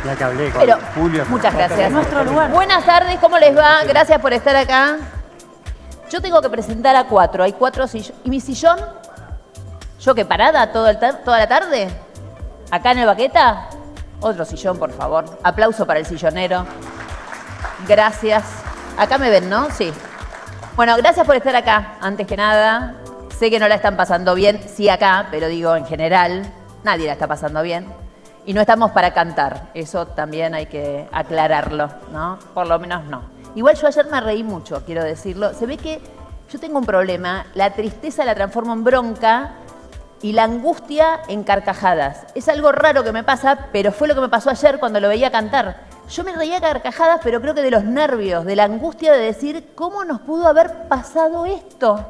Ya que hablé con Pero, Julio. muchas gracias. Es nuestro lugar. Buenas tardes, ¿cómo les va? Gracias por estar acá. Yo tengo que presentar a 4, hay 4 sillones. ¿Y mi sillón? ¿Yo qué, parada toda la tarde? ¿Acá en el Baqueta? Otro sillón, por favor. Aplauso para el sillonero. Gracias. Acá me ven, ¿no? Sí. Bueno, gracias por estar acá, antes que nada. Sé que no la están pasando bien, sí acá, pero digo en general, nadie la está pasando bien. Y no estamos para cantar, eso también hay que aclararlo, ¿no? Por lo menos no. Igual yo ayer me reí mucho, quiero decirlo. Se ve que yo tengo un problema, la tristeza la transformo en bronca y la angustia en carcajadas. Es algo raro que me pasa, pero fue lo que me pasó ayer cuando lo veía cantar. Yo me reía a carcajadas, pero creo que de los nervios, de la angustia de decir, ¿cómo nos pudo haber pasado esto?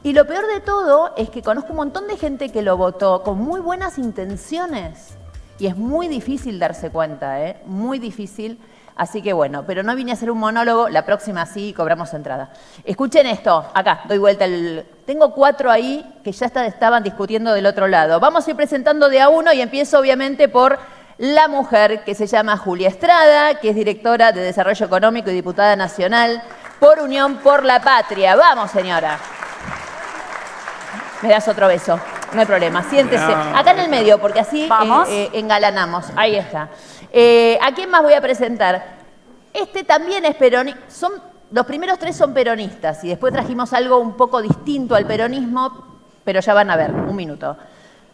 Y lo peor de todo es que conozco un montón de gente que lo votó con muy buenas intenciones. Y es muy difícil darse cuenta, ¿eh? Muy difícil. Así que bueno, pero no vine a hacer un monólogo, la próxima sí cobramos entrada. Escuchen esto, acá, doy vuelta el... Tengo 4 ahí que ya estaban discutiendo del otro lado. Vamos a ir presentando de a uno y empiezo obviamente por la mujer que se llama Julia Estrada, que es directora de Desarrollo Económico y diputada nacional por Unión por la Patria. Vamos, señora. Me das otro beso, no hay problema, siéntese. Acá en el medio, porque así engalanamos. Ahí está. ¿A quién más voy a presentar? Este también es peronista. Los primeros 3 son peronistas y después trajimos algo un poco distinto al peronismo, pero ya van a ver, un minuto.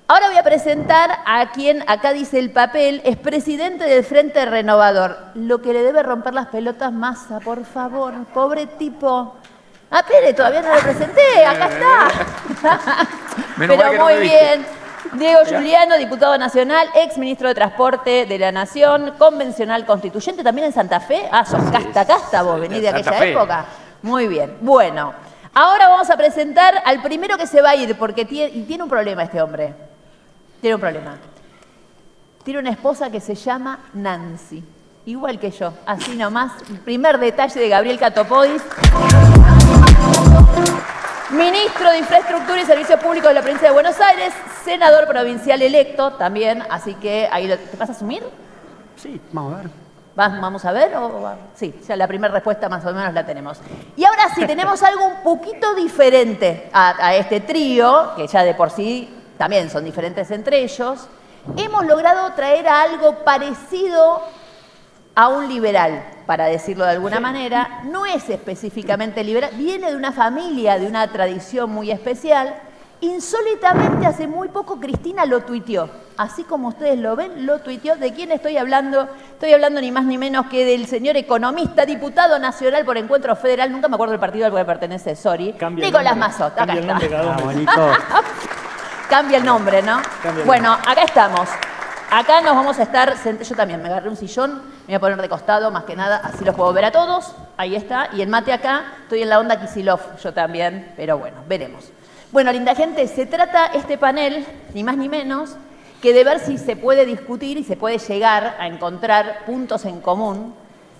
Ahora voy a presentar a quien, acá dice el papel, es presidente del Frente Renovador. Lo que le debe romper las pelotas, Massa, por favor, pobre tipo. Ah, Pérez, todavía no lo presenté, acá está. Pero muy bien. Diego Giuliano, diputado nacional, ex ministro de Transporte de la Nación, convencional constituyente, también en Santa Fe. Ah, sos casta vos, venís de aquella época. Muy bien. Bueno, ahora vamos a presentar al primero que se va a ir, porque tiene un problema este hombre. Tiene un problema. Tiene una esposa que se llama Nancy. Igual que yo, así nomás. El primer detalle de Gabriel Catopodis. Ministro de Infraestructura y Servicios Públicos de la Provincia de Buenos Aires, senador provincial electo también, así que ahí ¿te vas a asumir? Sí, vamos a ver. ¿Vamos a ver? Sí, ya la primera respuesta más o menos la tenemos. Y ahora sí, tenemos algo un poquito diferente a este trío, que ya de por sí también son diferentes entre ellos. Hemos logrado traer a algo parecido a un liberal, para decirlo de alguna manera. No es específicamente liberal, viene de una familia, de una tradición muy especial. Insólitamente, hace muy poco Cristina lo tuiteó. Así como ustedes lo ven, lo tuiteó. ¿De quién estoy hablando? Estoy hablando ni más ni menos que del señor economista, diputado nacional por Encuentro Federal, nunca me acuerdo el partido al que pertenece, sorry, Nicolás Mazzot. Acá está. Bonito. Cambia el nombre, ¿no? Bueno, acá estamos. Acá nos vamos a estar, yo también me agarré un sillón, me voy a poner de costado más que nada, así los puedo ver a todos, ahí está, y el mate acá, estoy en la onda Kicillof, yo también, pero bueno, veremos. Bueno, linda gente, se trata este panel, ni más ni menos, que de ver si se puede discutir y se puede llegar a encontrar puntos en común,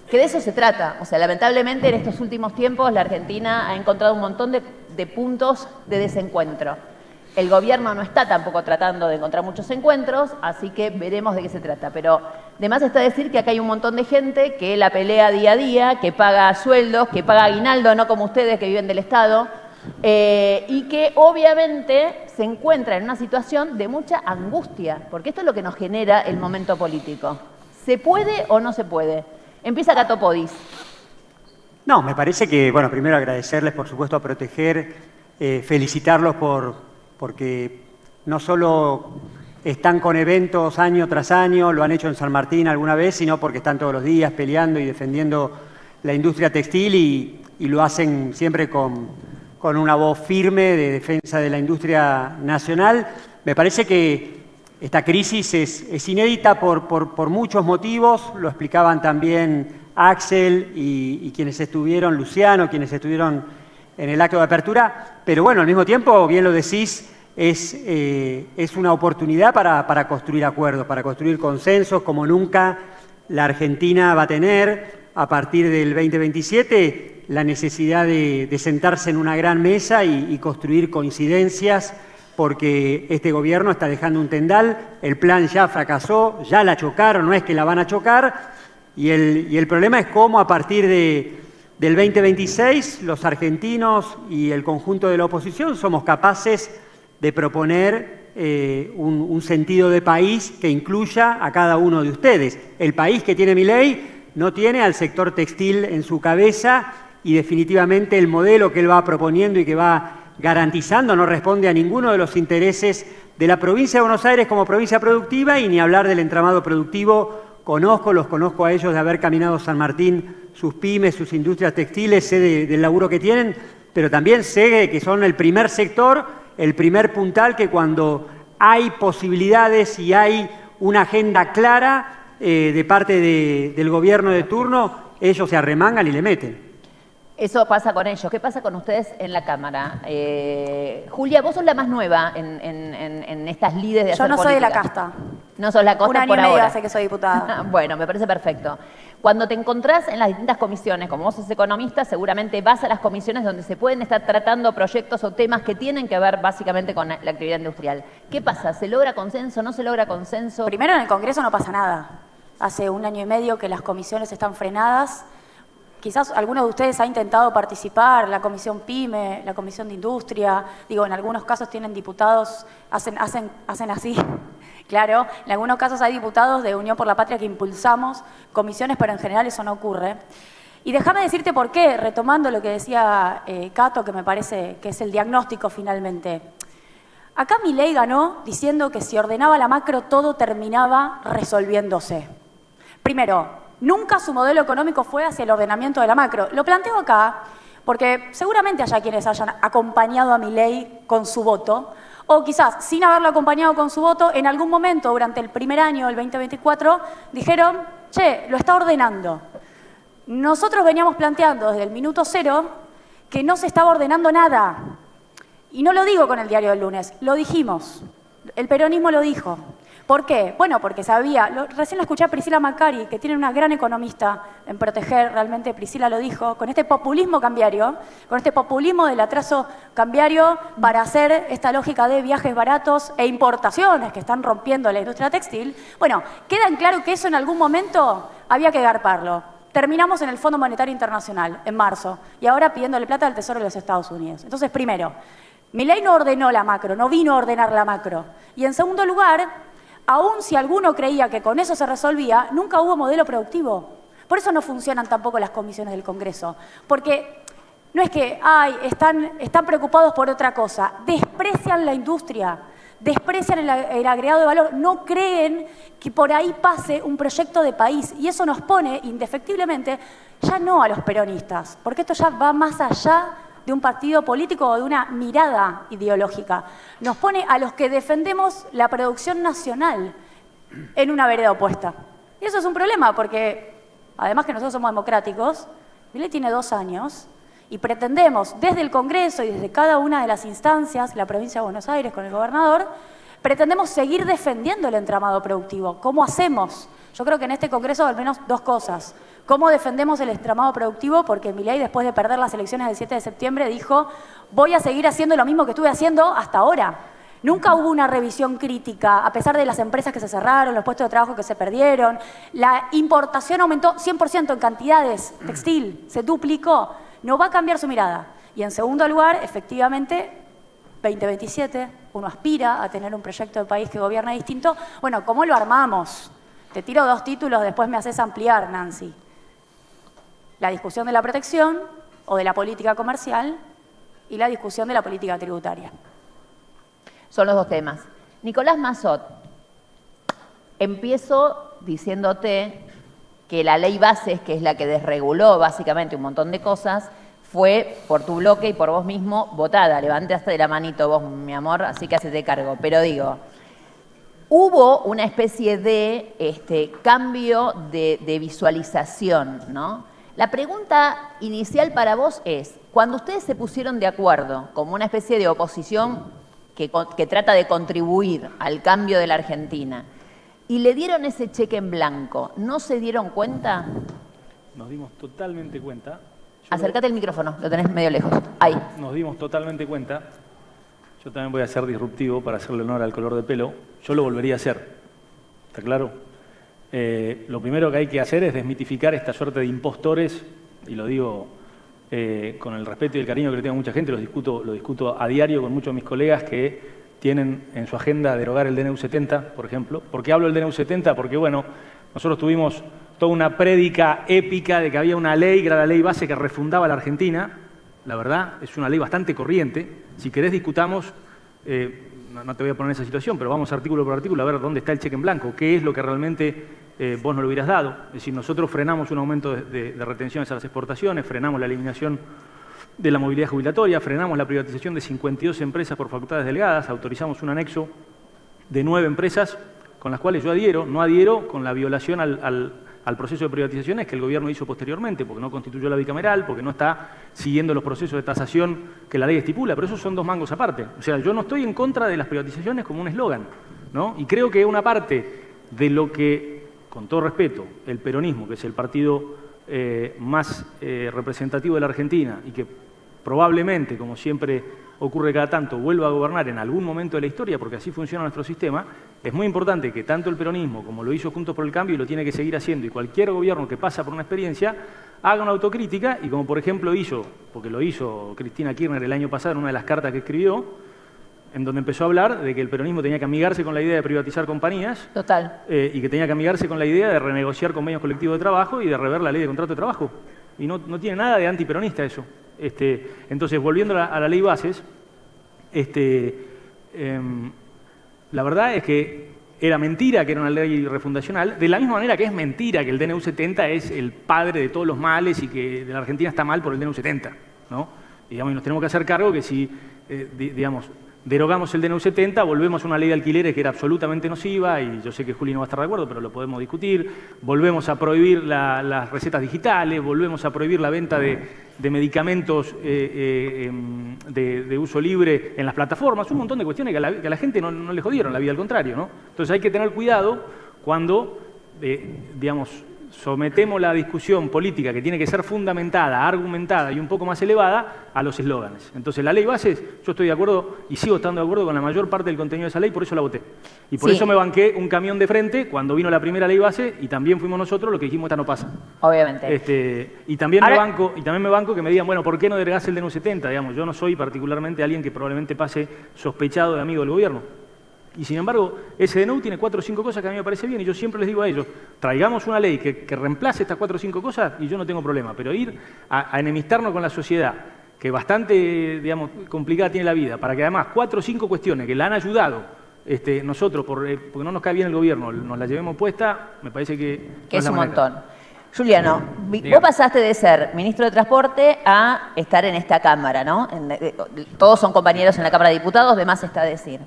que de eso se trata. O sea, lamentablemente en estos últimos tiempos la Argentina ha encontrado un montón de puntos de desencuentro. El gobierno no está tampoco tratando de encontrar muchos encuentros, así que veremos de qué se trata. Pero de más está decir que acá hay un montón de gente que la pelea día a día, que paga sueldos, que paga aguinaldo, no como ustedes que viven del Estado, y que obviamente se encuentra en una situación de mucha angustia, porque esto es lo que nos genera el momento político. ¿Se puede o no se puede? Empieza Catopodis. No, me parece que, bueno, primero agradecerles, por supuesto, a Proteger, felicitarlos porque no solo están con eventos año tras año, lo han hecho en San Martín alguna vez, sino porque están todos los días peleando y defendiendo la industria textil y lo hacen siempre con una voz firme de defensa de la industria nacional. Me parece que esta crisis es inédita por muchos motivos, lo explicaban también Axel y quienes estuvieron, Luciano, quienes estuvieron en el acto de apertura, pero bueno, al mismo tiempo, bien lo decís, es una oportunidad para construir acuerdos, para construir consensos, como nunca la Argentina va a tener a partir del 2027 la necesidad de sentarse en una gran mesa y construir coincidencias porque este gobierno está dejando un tendal, el plan ya fracasó, ya la chocaron, no es que la van a chocar, y el problema es cómo a partir del 2026 los argentinos y el conjunto de la oposición somos capaces de proponer un sentido de país que incluya a cada uno de ustedes. El país que tiene Milei no tiene al sector textil en su cabeza y definitivamente el modelo que él va proponiendo y que va garantizando no responde a ninguno de los intereses de la provincia de Buenos Aires como provincia productiva y ni hablar del entramado productivo. Los conozco a ellos de haber caminado San Martín, sus pymes, sus industrias textiles, sé del laburo que tienen, pero también sé que son el primer sector, el primer puntal que cuando hay posibilidades y hay una agenda clara de parte del gobierno de turno, ellos se arremangan y le meten. Eso pasa con ellos. ¿Qué pasa con ustedes en la Cámara? Julia, vos sos la más nueva en estas lides de hacer política. Yo no soy de la casta. No sos la costa por ahora. Un año y medio hace que soy diputada. Bueno, me parece perfecto. Cuando te encontrás en las distintas comisiones, como vos sos economista, seguramente vas a las comisiones donde se pueden estar tratando proyectos o temas que tienen que ver básicamente con la actividad industrial. ¿Qué pasa? ¿Se logra consenso? ¿No se logra consenso? Primero, en el Congreso no pasa nada. Hace un año y medio que las comisiones están frenadas. Quizás alguno de ustedes ha intentado participar, la Comisión PYME, la Comisión de Industria, digo, en algunos casos tienen diputados, hacen así, claro, en algunos casos hay diputados de Unión por la Patria que impulsamos comisiones, pero en general eso no ocurre. Y déjame decirte por qué, retomando lo que decía Cato, que me parece que es el diagnóstico finalmente. Acá Milei ganó diciendo que si ordenaba la macro todo terminaba resolviéndose. Primero, nunca su modelo económico fue hacia el ordenamiento de la macro. Lo planteo acá porque seguramente haya quienes hayan acompañado a Milei con su voto, o quizás sin haberlo acompañado con su voto, en algún momento durante el primer año, el 2024, dijeron, che, lo está ordenando. Nosotros veníamos planteando desde el minuto cero que no se estaba ordenando nada. Y no lo digo con el diario del lunes, lo dijimos. El peronismo lo dijo. ¿Por qué? Bueno, porque sabía, recién la escuché a Priscila Macari, que tiene una gran economista en Proteger, realmente Priscila lo dijo, con este populismo cambiario, con este populismo del atraso cambiario para hacer esta lógica de viajes baratos e importaciones que están rompiendo la industria textil, bueno, queda en claro que eso en algún momento había que garparlo. Terminamos en el Fondo Monetario Internacional, en marzo, y ahora pidiéndole plata al Tesoro de los Estados Unidos. Entonces, primero, Milei no ordenó la macro, no vino a ordenar la macro. Y en segundo lugar, aún si alguno creía que con eso se resolvía, nunca hubo modelo productivo. Por eso no funcionan tampoco las comisiones del Congreso. Porque no es que están preocupados por otra cosa. Desprecian la industria, desprecian el agregado de valor. No creen que por ahí pase un proyecto de país. Y eso nos pone, indefectiblemente, ya no a los peronistas. Porque esto ya va más allá de un partido político o de una mirada ideológica. Nos pone a los que defendemos la producción nacional en una vereda opuesta. Y eso es un problema porque, además que nosotros somos democráticos, Milei tiene 2 años y pretendemos desde el Congreso y desde cada una de las instancias, la provincia de Buenos Aires con el gobernador, pretendemos seguir defendiendo el entramado productivo. ¿Cómo hacemos? Yo creo que en este Congreso al menos 2 cosas. ¿Cómo defendemos el entramado productivo? Porque Milei, después de perder las elecciones del 7 de septiembre, dijo, voy a seguir haciendo lo mismo que estuve haciendo hasta ahora. Nunca hubo una revisión crítica, a pesar de las empresas que se cerraron, los puestos de trabajo que se perdieron. La importación aumentó 100% en cantidades textil, se duplicó. No va a cambiar su mirada. Y en segundo lugar, efectivamente, 2027, uno aspira a tener un proyecto de país que gobierne distinto. Bueno, ¿cómo lo armamos? Te tiro 2 títulos, después me haces ampliar, Nancy. La discusión de la protección o de la política comercial y la discusión de la política tributaria. Son los 2 temas. Nicolás Massot, empiezo diciéndote que la ley bases, que es la que desreguló básicamente un montón de cosas, fue por tu bloque y por vos mismo votada. Levantaste de la manito vos, mi amor, así que hacete cargo. Pero digo, hubo una especie de cambio de visualización, ¿no? La pregunta inicial para vos es, cuando ustedes se pusieron de acuerdo como una especie de oposición que trata de contribuir al cambio de la Argentina y le dieron ese cheque en blanco, ¿no se dieron cuenta? Nos dimos totalmente cuenta. Acércate el micrófono, lo tenés medio lejos. Ahí. Nos dimos totalmente cuenta Yo también voy a ser disruptivo para hacerle honor al color de pelo. Yo lo volvería a hacer. ¿Está claro? Lo primero que hay que hacer es desmitificar esta suerte de impostores, y lo digo con el respeto y el cariño que le tengo a mucha gente, lo discuto a diario con muchos de mis colegas que tienen en su agenda derogar el DNU 70, por ejemplo. ¿Por qué hablo del DNU 70? Porque, bueno, nosotros tuvimos toda una prédica épica de que había una ley, que era la ley base que refundaba la Argentina. La verdad, es una ley bastante corriente. Si querés discutamos, no te voy a poner en esa situación, pero vamos artículo por artículo a ver dónde está el cheque en blanco, qué es lo que realmente vos no lo hubieras dado. Es decir, nosotros frenamos un aumento de retenciones a las exportaciones, frenamos la eliminación de la movilidad jubilatoria, frenamos la privatización de 52 empresas por facultades delegadas, autorizamos un anexo de 9 empresas con las cuales yo adhiero, no adhiero con la violación al proceso de privatizaciones que el gobierno hizo posteriormente, porque no constituyó la bicameral, porque no está siguiendo los procesos de tasación que la ley estipula, pero esos son dos mangos aparte. O sea, yo no estoy en contra de las privatizaciones como un eslogan, ¿no? Y creo que una parte de lo que, con todo respeto, el peronismo, que es el partido más representativo de la Argentina y que probablemente, como siempre ocurre cada tanto, vuelva a gobernar en algún momento de la historia, porque así funciona nuestro sistema, es muy importante que tanto el peronismo como lo hizo Juntos por el Cambio y lo tiene que seguir haciendo, y cualquier gobierno que pasa por una experiencia, haga una autocrítica, y como por ejemplo hizo, porque lo hizo Cristina Kirchner el año pasado en una de las cartas que escribió, en donde empezó a hablar de que el peronismo tenía que amigarse con la idea de privatizar compañías. Total. Y que tenía que amigarse con la idea de renegociar convenios colectivos de trabajo y de rever la ley de contrato de trabajo. Y no tiene nada de antiperonista eso. Entonces, volviendo a la ley bases, la verdad es que era mentira que era una ley refundacional, de la misma manera que es mentira que el DNU 70 es el padre de todos los males y que de la Argentina está mal por el DNU 70, ¿no? Y nos tenemos que hacer cargo que si, derogamos el DNU 70, volvemos a una ley de alquileres que era absolutamente nociva, y yo sé que Juli no va a estar de acuerdo, pero lo podemos discutir. Volvemos a prohibir las recetas digitales, volvemos a prohibir la venta de medicamentos de uso libre en las plataformas, un montón de cuestiones que a la gente no le jodieron la vida, al contrario, ¿no? Entonces hay que tener cuidado cuando, sometemos la discusión política, que tiene que ser fundamentada, argumentada y un poco más elevada, a los eslóganes. Entonces, la ley bases, yo estoy de acuerdo y sigo estando de acuerdo con la mayor parte del contenido de esa ley, por eso la voté. Y por eso me banqué un camión de frente cuando vino la primera ley base, y también fuimos nosotros los que dijimos, esta no pasa. Obviamente. Y también me banco que me digan, bueno, ¿por qué no derogás el DNU 70? Yo no soy particularmente alguien que probablemente pase sospechado de amigo del gobierno. Y sin embargo, ese DNU tiene 4 o 5 cosas que a mí me parece bien, y yo siempre les digo a ellos, traigamos una ley que reemplace estas 4 o 5 cosas y yo no tengo problema, pero ir a enemistarnos con la sociedad, que bastante, complicada tiene la vida, para que además 4 o 5 cuestiones que la han ayudado nosotros, porque no nos cae bien el gobierno, nos la llevemos puesta, me parece que es un montón. Juliano, vos pasaste de ser ministro de Transporte a estar en esta Cámara, ¿no? Todos son compañeros en la Cámara de Diputados, de más está decir.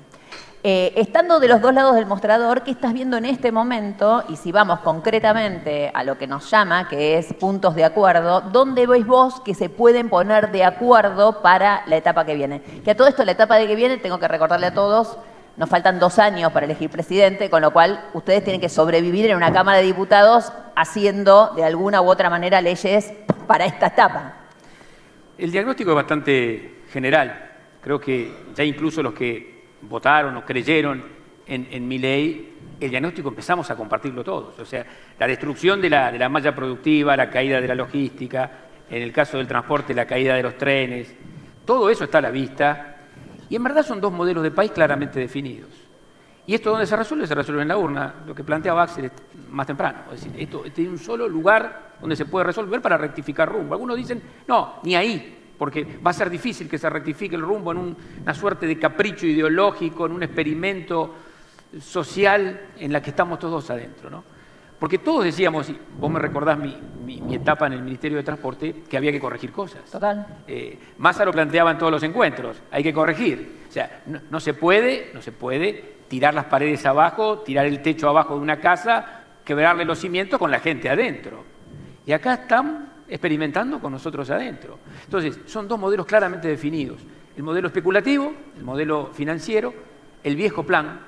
Estando de los dos lados del mostrador, ¿qué estás viendo en este momento? Y si vamos concretamente a lo que nos llama, que es puntos de acuerdo, ¿dónde veis vos que se pueden poner de acuerdo para la etapa que viene? Que a todo esto, la etapa que viene, tengo que recordarle a todos, nos faltan 2 años para elegir presidente, con lo cual ustedes tienen que sobrevivir en una Cámara de Diputados haciendo de alguna u otra manera leyes para esta etapa. El diagnóstico es bastante general. Creo que ya incluso los que votaron o creyeron en mi ley, el diagnóstico empezamos a compartirlo todos. O sea, la destrucción de la malla productiva, la caída de la logística, en el caso del transporte, la caída de los trenes, todo eso está a la vista. Y en verdad son 2 modelos de país claramente definidos. ¿Y esto dónde se resuelve? Se resuelve en la urna, lo que planteaba Axel más temprano. Es decir, esto tiene un solo lugar donde se puede resolver para rectificar rumbo. Algunos dicen, no, ni ahí, porque va a ser difícil que se rectifique el rumbo en una suerte de capricho ideológico, en un experimento social en la que estamos todos adentro, ¿no? Porque todos decíamos, y vos me recordás mi etapa en el Ministerio de Transporte, que había que corregir cosas. Total. Massa lo planteaba en todos los encuentros, hay que corregir. O sea, no se puede tirar las paredes abajo, tirar el techo abajo de una casa, quebrarle los cimientos con la gente adentro. Y acá están experimentando con nosotros adentro. Entonces, son 2 modelos claramente definidos. El modelo especulativo, el modelo financiero, el viejo plan.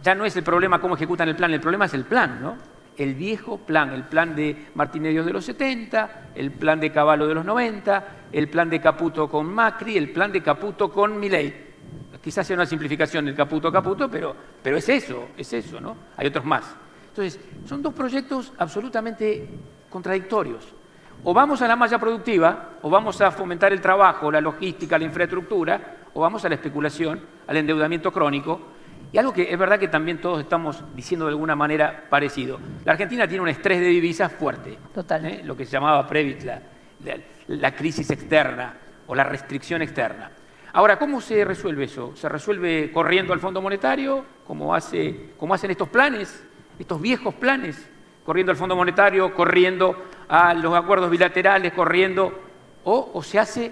Ya no es el problema cómo ejecutan el problema es el plan, ¿no? El viejo plan, el plan de Martínez Dios de los 70, el plan de Cavallo de los 90, el plan de Caputo con Macri, el plan de Caputo con Milei. Quizás sea una simplificación del Caputo, pero es eso, ¿no? Hay otros más. Entonces, son dos proyectos absolutamente contradictorios. O vamos a la malla productiva, o vamos a fomentar el trabajo, la logística, la infraestructura, o vamos a la especulación, al endeudamiento crónico. Y algo que es verdad que también todos estamos diciendo de alguna manera parecido. La Argentina tiene un estrés de divisas fuerte. Total. Lo que se llamaba previt la crisis externa o la restricción externa. Ahora, ¿cómo se resuelve eso? ¿Se resuelve corriendo al Fondo Monetario, como hacen estos planes, estos viejos planes? Corriendo al Fondo Monetario, corriendo a los acuerdos bilaterales, o se hace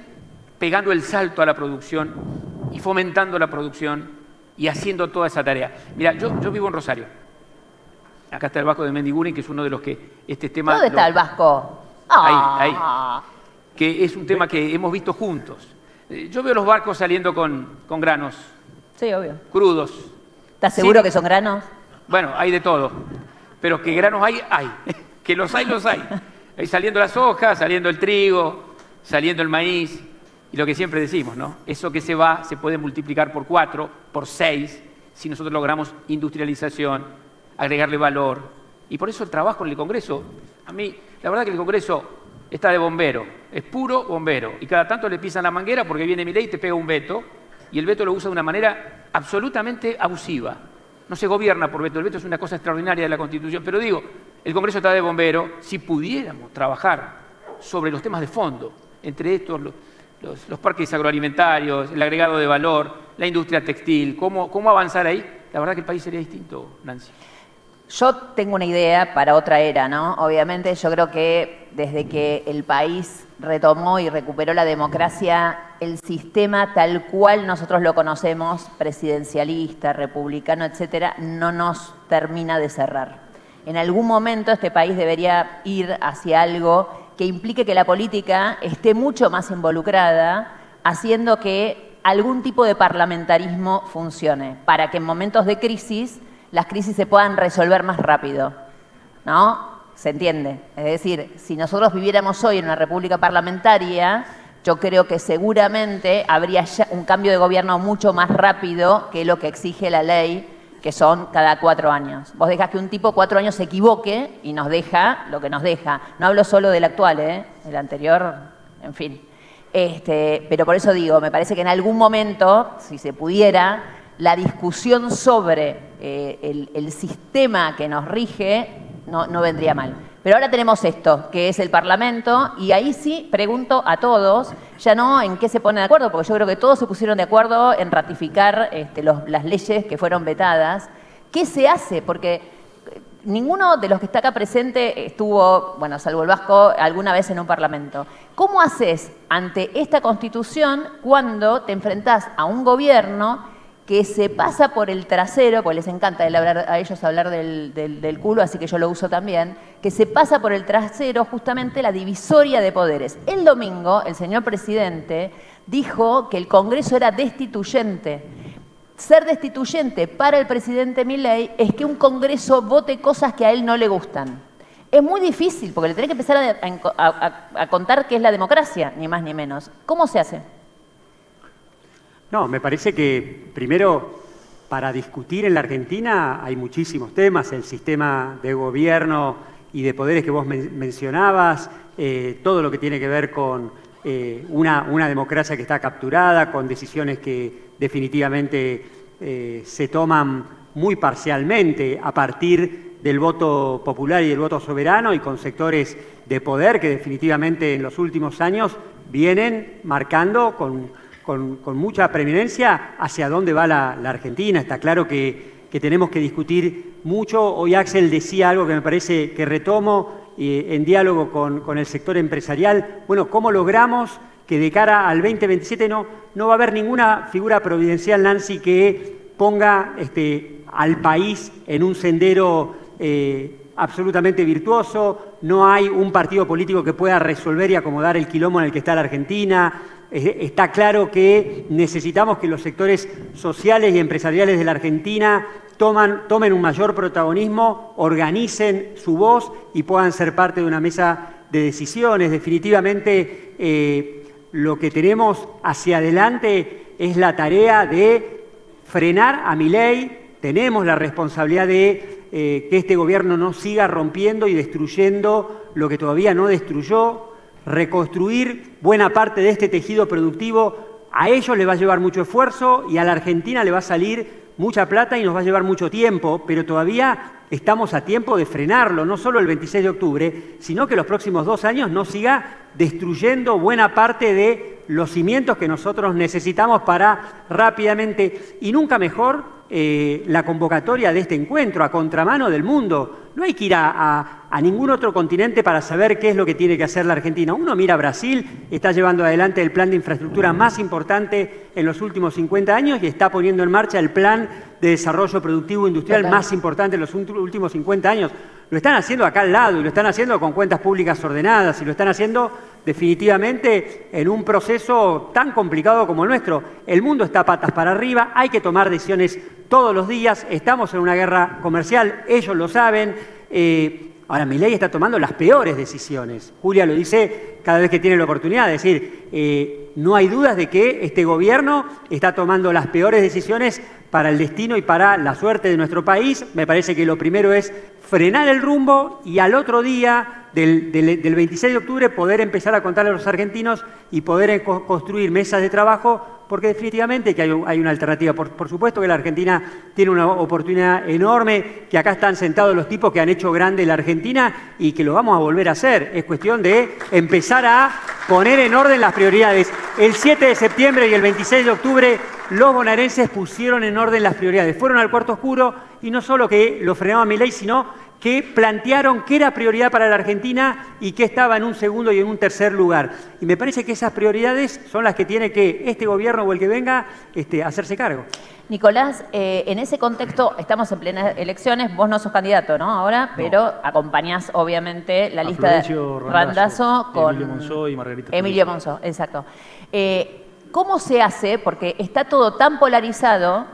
pegando el salto a la producción y fomentando la producción y haciendo toda esa tarea. Mira, yo vivo en Rosario. Acá está el Vasco de Mendiguren, que es uno de los que este tema... ¿Dónde está el Vasco? Ahí. Que es un tema que hemos visto juntos. Yo veo los barcos saliendo con granos Sí, obvio. crudos. ¿Estás seguro Sí. que son granos? Bueno, hay de todo. Pero que granos hay. Que los hay. Ahí saliendo las hojas, saliendo el trigo, saliendo el maíz. Y lo que siempre decimos, ¿no? Eso que se va se puede multiplicar por 4, por 6, si nosotros logramos industrialización, agregarle valor. Y por eso el trabajo en el Congreso, a mí, la verdad que el Congreso está de bombero, es puro bombero. Y cada tanto le pisan la manguera porque viene Milei y te pega un veto, y el veto lo usa de una manera absolutamente abusiva. No se gobierna por veto, el veto es una cosa extraordinaria de la Constitución. Pero digo, el Congreso está de bombero, si pudiéramos trabajar sobre los temas de fondo, entre estos los parques agroalimentarios, el agregado de valor, la industria textil, cómo avanzar ahí, la verdad que el país sería distinto, Nancy. Yo tengo una idea para otra era, ¿no? Obviamente yo creo que desde que el país retomó y recuperó la democracia, el sistema tal cual nosotros lo conocemos, presidencialista, republicano, etcétera, no nos termina de cerrar. En algún momento este país debería ir hacia algo que implique que la política esté mucho más involucrada, haciendo que algún tipo de parlamentarismo funcione, para que en momentos de crisis las crisis se puedan resolver más rápido, ¿no? ¿Se entiende? Es decir, si nosotros viviéramos hoy en una república parlamentaria, yo creo que seguramente habría ya un cambio de gobierno mucho más rápido que lo que exige la ley, que son cada 4 años. Vos dejás que un tipo 4 años se equivoque y nos deja lo que nos deja. No hablo solo del actual, el anterior, en fin. Pero por eso digo, me parece que en algún momento, si se pudiera, la discusión sobre el sistema que nos rige no vendría mal. Pero ahora tenemos esto, que es el Parlamento, y ahí sí pregunto a todos, ya no en qué se ponen de acuerdo, porque yo creo que todos se pusieron de acuerdo en ratificar las leyes que fueron vetadas. ¿Qué se hace? Porque ninguno de los que está acá presente estuvo, bueno, salvo el Vasco, alguna vez en un Parlamento. ¿Cómo haces ante esta Constitución cuando te enfrentás a un gobierno que se pasa por el trasero, porque les encanta a ellos hablar del culo, así que yo lo uso también, que se pasa por el trasero justamente la divisoria de poderes? El domingo, el señor presidente dijo que el Congreso era destituyente. Ser destituyente para el presidente Milei es que un Congreso vote cosas que a él no le gustan. Es muy difícil, porque le tenés que empezar a contar qué es la democracia, ni más ni menos. ¿Cómo se hace? No, me parece que primero para discutir en la Argentina hay muchísimos temas, el sistema de gobierno y de poderes que vos mencionabas, todo lo que tiene que ver con una democracia que está capturada, con decisiones que definitivamente se toman muy parcialmente a partir del voto popular y del voto soberano, y con sectores de poder que definitivamente en los últimos años vienen marcando con mucha preeminencia hacia dónde va la Argentina. Está claro que tenemos que discutir mucho. Hoy Axel decía algo que me parece que retomo en diálogo con el sector empresarial. Bueno, ¿cómo logramos que de cara al 2027 no va a haber ninguna figura providencial, Nancy, que ponga al país en un sendero absolutamente virtuoso? No hay un partido político que pueda resolver y acomodar el quilombo en el que está la Argentina. Está claro que necesitamos que los sectores sociales y empresariales de la Argentina tomen un mayor protagonismo, organicen su voz y puedan ser parte de una mesa de decisiones. Definitivamente lo que tenemos hacia adelante es la tarea de frenar a Milei. Tenemos la responsabilidad de que este gobierno no siga rompiendo y destruyendo lo que todavía no destruyó, reconstruir buena parte de este tejido productivo. A ellos les va a llevar mucho esfuerzo y a la Argentina le va a salir mucha plata y nos va a llevar mucho tiempo, pero todavía estamos a tiempo de frenarlo, no solo el 26 de octubre, sino que los próximos 2 años no siga destruyendo buena parte de los cimientos que nosotros necesitamos para rápidamente, y nunca mejor, la convocatoria de este encuentro a contramano del mundo. No hay que ir a ningún otro continente para saber qué es lo que tiene que hacer la Argentina. Uno mira a Brasil, está llevando adelante el plan de infraestructura más importante en los últimos 50 años y está poniendo en marcha el plan de desarrollo productivo industrial más importante en los últimos 50 años. Lo están haciendo acá al lado y lo están haciendo con cuentas públicas ordenadas y lo están haciendo definitivamente en un proceso tan complicado como el nuestro. El mundo está patas para arriba, hay que tomar decisiones todos los días, estamos en una guerra comercial, ellos lo saben. Ahora, Milei está tomando las peores decisiones. Julia lo dice cada vez que tiene la oportunidad, de decir, no hay dudas de que este gobierno está tomando las peores decisiones para el destino y para la suerte de nuestro país. Me parece que lo primero es frenar el rumbo y al otro día del 26 de octubre poder empezar a contarle a los argentinos y poder construir mesas de trabajo, porque definitivamente que hay una alternativa. Por supuesto que la Argentina tiene una oportunidad enorme, que acá están sentados los tipos que han hecho grande la Argentina y que lo vamos a volver a hacer. Es cuestión de empezar a poner en orden las prioridades. El 7 de septiembre y el 26 de octubre los bonaerenses pusieron en orden las prioridades. Fueron al cuarto oscuro y no solo que lo frenaba Milei, sino que plantearon qué era prioridad para la Argentina y qué estaba en un segundo y en un tercer lugar. Y me parece que esas prioridades son las que tiene que este gobierno o el que venga hacerse cargo. Nicolás, en ese contexto estamos en plenas elecciones, vos no sos candidato, ¿no? Ahora, pero acompañás obviamente la lista de Randazzo con Emilio Monzó y Margarita. Emilio Monzó, exacto. ¿Cómo se hace? Porque está todo tan polarizado.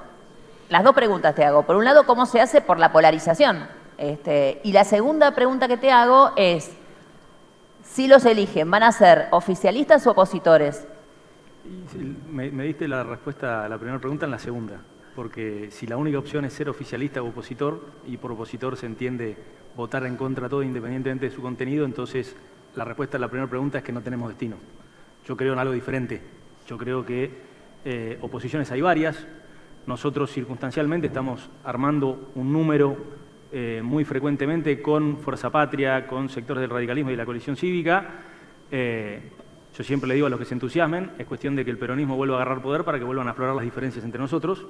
Las dos preguntas te hago. Por un lado, ¿cómo se hace por la polarización? Y la segunda pregunta que te hago es, si los eligen, ¿van a ser oficialistas o opositores? Me diste la respuesta a la primera pregunta en la segunda, porque si la única opción es ser oficialista o opositor, y por opositor se entiende votar en contra todo independientemente de su contenido, entonces la respuesta a la primera pregunta es que no tenemos destino. Yo creo en algo diferente. Yo creo que oposiciones hay varias. Nosotros circunstancialmente estamos armando un número muy frecuentemente con Fuerza Patria, con sectores del radicalismo y de la coalición cívica. Yo siempre le digo a los que se entusiasmen, es cuestión de que el peronismo vuelva a agarrar poder para que vuelvan a aflorar las diferencias entre nosotros,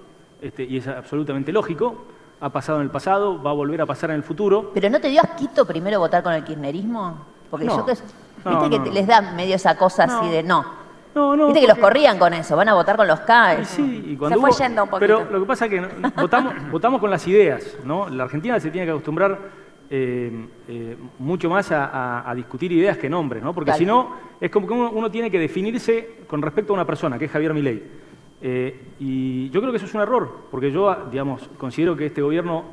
y es absolutamente lógico. Ha pasado en el pasado, va a volver a pasar en el futuro. ¿Pero no te dio asquito primero votar con el kirchnerismo? Porque No. viste que les da medio esa cosa así de no. No, Viste que los corrían con eso, van a votar con los K. Sí, y cuando Se fue yendo un poquito. Pero lo que pasa es que votamos con las ideas, ¿no? La Argentina se tiene que acostumbrar mucho más a discutir ideas que nombres, ¿no? Porque si no, es como que uno tiene que definirse con respecto a una persona, que es Javier Milei. Y yo creo que eso es un error, porque yo, digamos, considero que este gobierno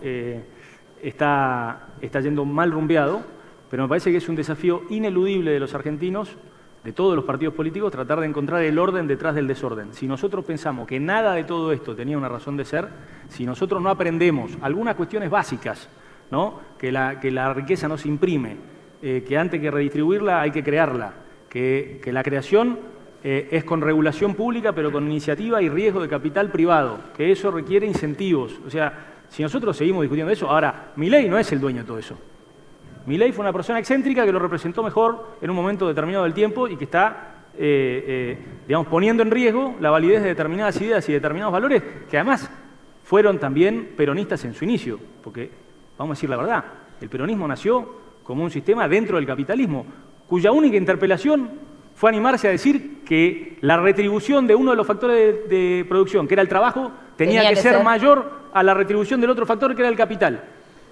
está yendo mal rumbeado, pero me parece que es un desafío ineludible de los argentinos, de todos los partidos políticos, tratar de encontrar el orden detrás del desorden. Si nosotros pensamos que nada de todo esto tenía una razón de ser, si nosotros no aprendemos algunas cuestiones básicas, ¿no? Que la riqueza no se imprime, que antes que redistribuirla hay que crearla, que la creación es con regulación pública pero con iniciativa y riesgo de capital privado, que eso requiere incentivos. O sea, si nosotros seguimos discutiendo eso, ahora, Milei no es el dueño de todo eso. Milei fue una persona excéntrica que lo representó mejor en un momento determinado del tiempo y que está, digamos, poniendo en riesgo la validez de determinadas ideas y determinados valores que además fueron también peronistas en su inicio. Porque, vamos a decir la verdad, el peronismo nació como un sistema dentro del capitalismo, cuya única interpelación fue animarse a decir que la retribución de uno de los factores de producción, que era el trabajo, tenía que ser mayor a la retribución del otro factor, que era el capital.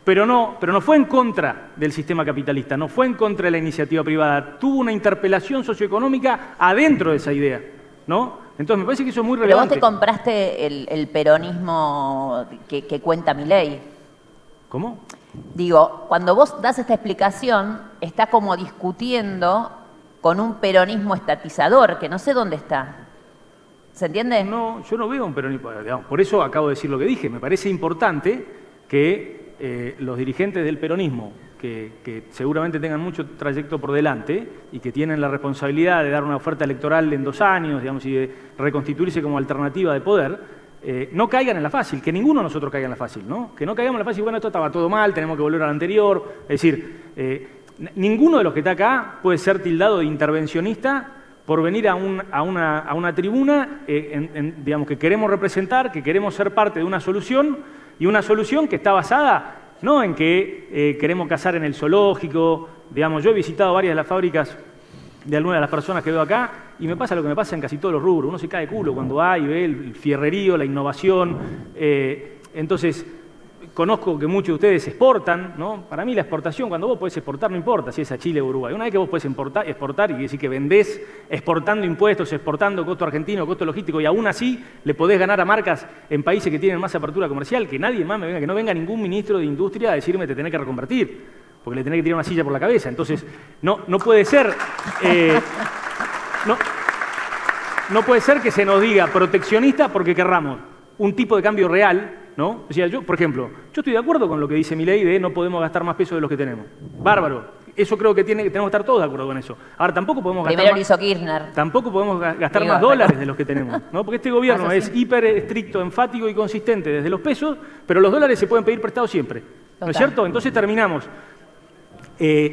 Pero no fue en contra del sistema capitalista, no fue en contra de la iniciativa privada. Tuvo una interpelación socioeconómica adentro de esa idea, ¿no? Entonces me parece que eso es muy relevante. Pero vos te compraste el peronismo que cuenta Milei. ¿Cómo? Digo, cuando vos das esta explicación, está como discutiendo con un peronismo estatizador, que no sé dónde está. ¿Se entiende? No, yo no veo un peronismo, digamos, por eso acabo de decir lo que dije. Me parece importante que los dirigentes del peronismo, que seguramente tengan mucho trayecto por delante y que tienen la responsabilidad de dar una oferta electoral en 2 años, digamos, y de reconstituirse como alternativa de poder, no caigan en la fácil, que ninguno de nosotros caiga en la fácil, ¿no? Que no caigamos en la fácil, bueno, esto estaba todo mal, tenemos que volver al anterior. Es decir, ninguno de los que está acá puede ser tildado de intervencionista por venir a una tribuna, digamos, que queremos representar, que queremos ser parte de una solución, y una solución que está basada no en que queremos cazar en el zoológico. Digamos, yo he visitado varias de las fábricas de algunas de las personas que veo acá y me pasa lo que me pasa en casi todos los rubros. Uno se cae de culo cuando va y ve el fierrerío, la innovación. Entonces, conozco que muchos de ustedes exportan, ¿no? Para mí la exportación, cuando vos podés exportar, no importa si es a Chile o Uruguay. Una vez que vos podés exportar y decir que vendés exportando impuestos, exportando costo argentino, costo logístico, y aún así le podés ganar a marcas en países que tienen más apertura comercial, que nadie más me venga, que no venga ningún ministro de Industria a decirme te tenés que reconvertir, porque le tenés que tirar una silla por la cabeza. Entonces, no puede ser... no puede ser que se nos diga proteccionista porque querramos un tipo de cambio real, ¿no? O sea, yo, por ejemplo, yo estoy de acuerdo con lo que dice Milei de no podemos gastar más pesos de los que tenemos. Bárbaro. Eso creo que tenemos que estar todos de acuerdo con eso. Ahora, tampoco podemos gastar Primero lo hizo Kirchner. Tampoco podemos gastar más dólares de los que tenemos, ¿no? Porque este gobierno es hiper estricto, enfático y consistente desde los pesos, pero los dólares se pueden pedir prestados siempre. ¿No es cierto? Entonces terminamos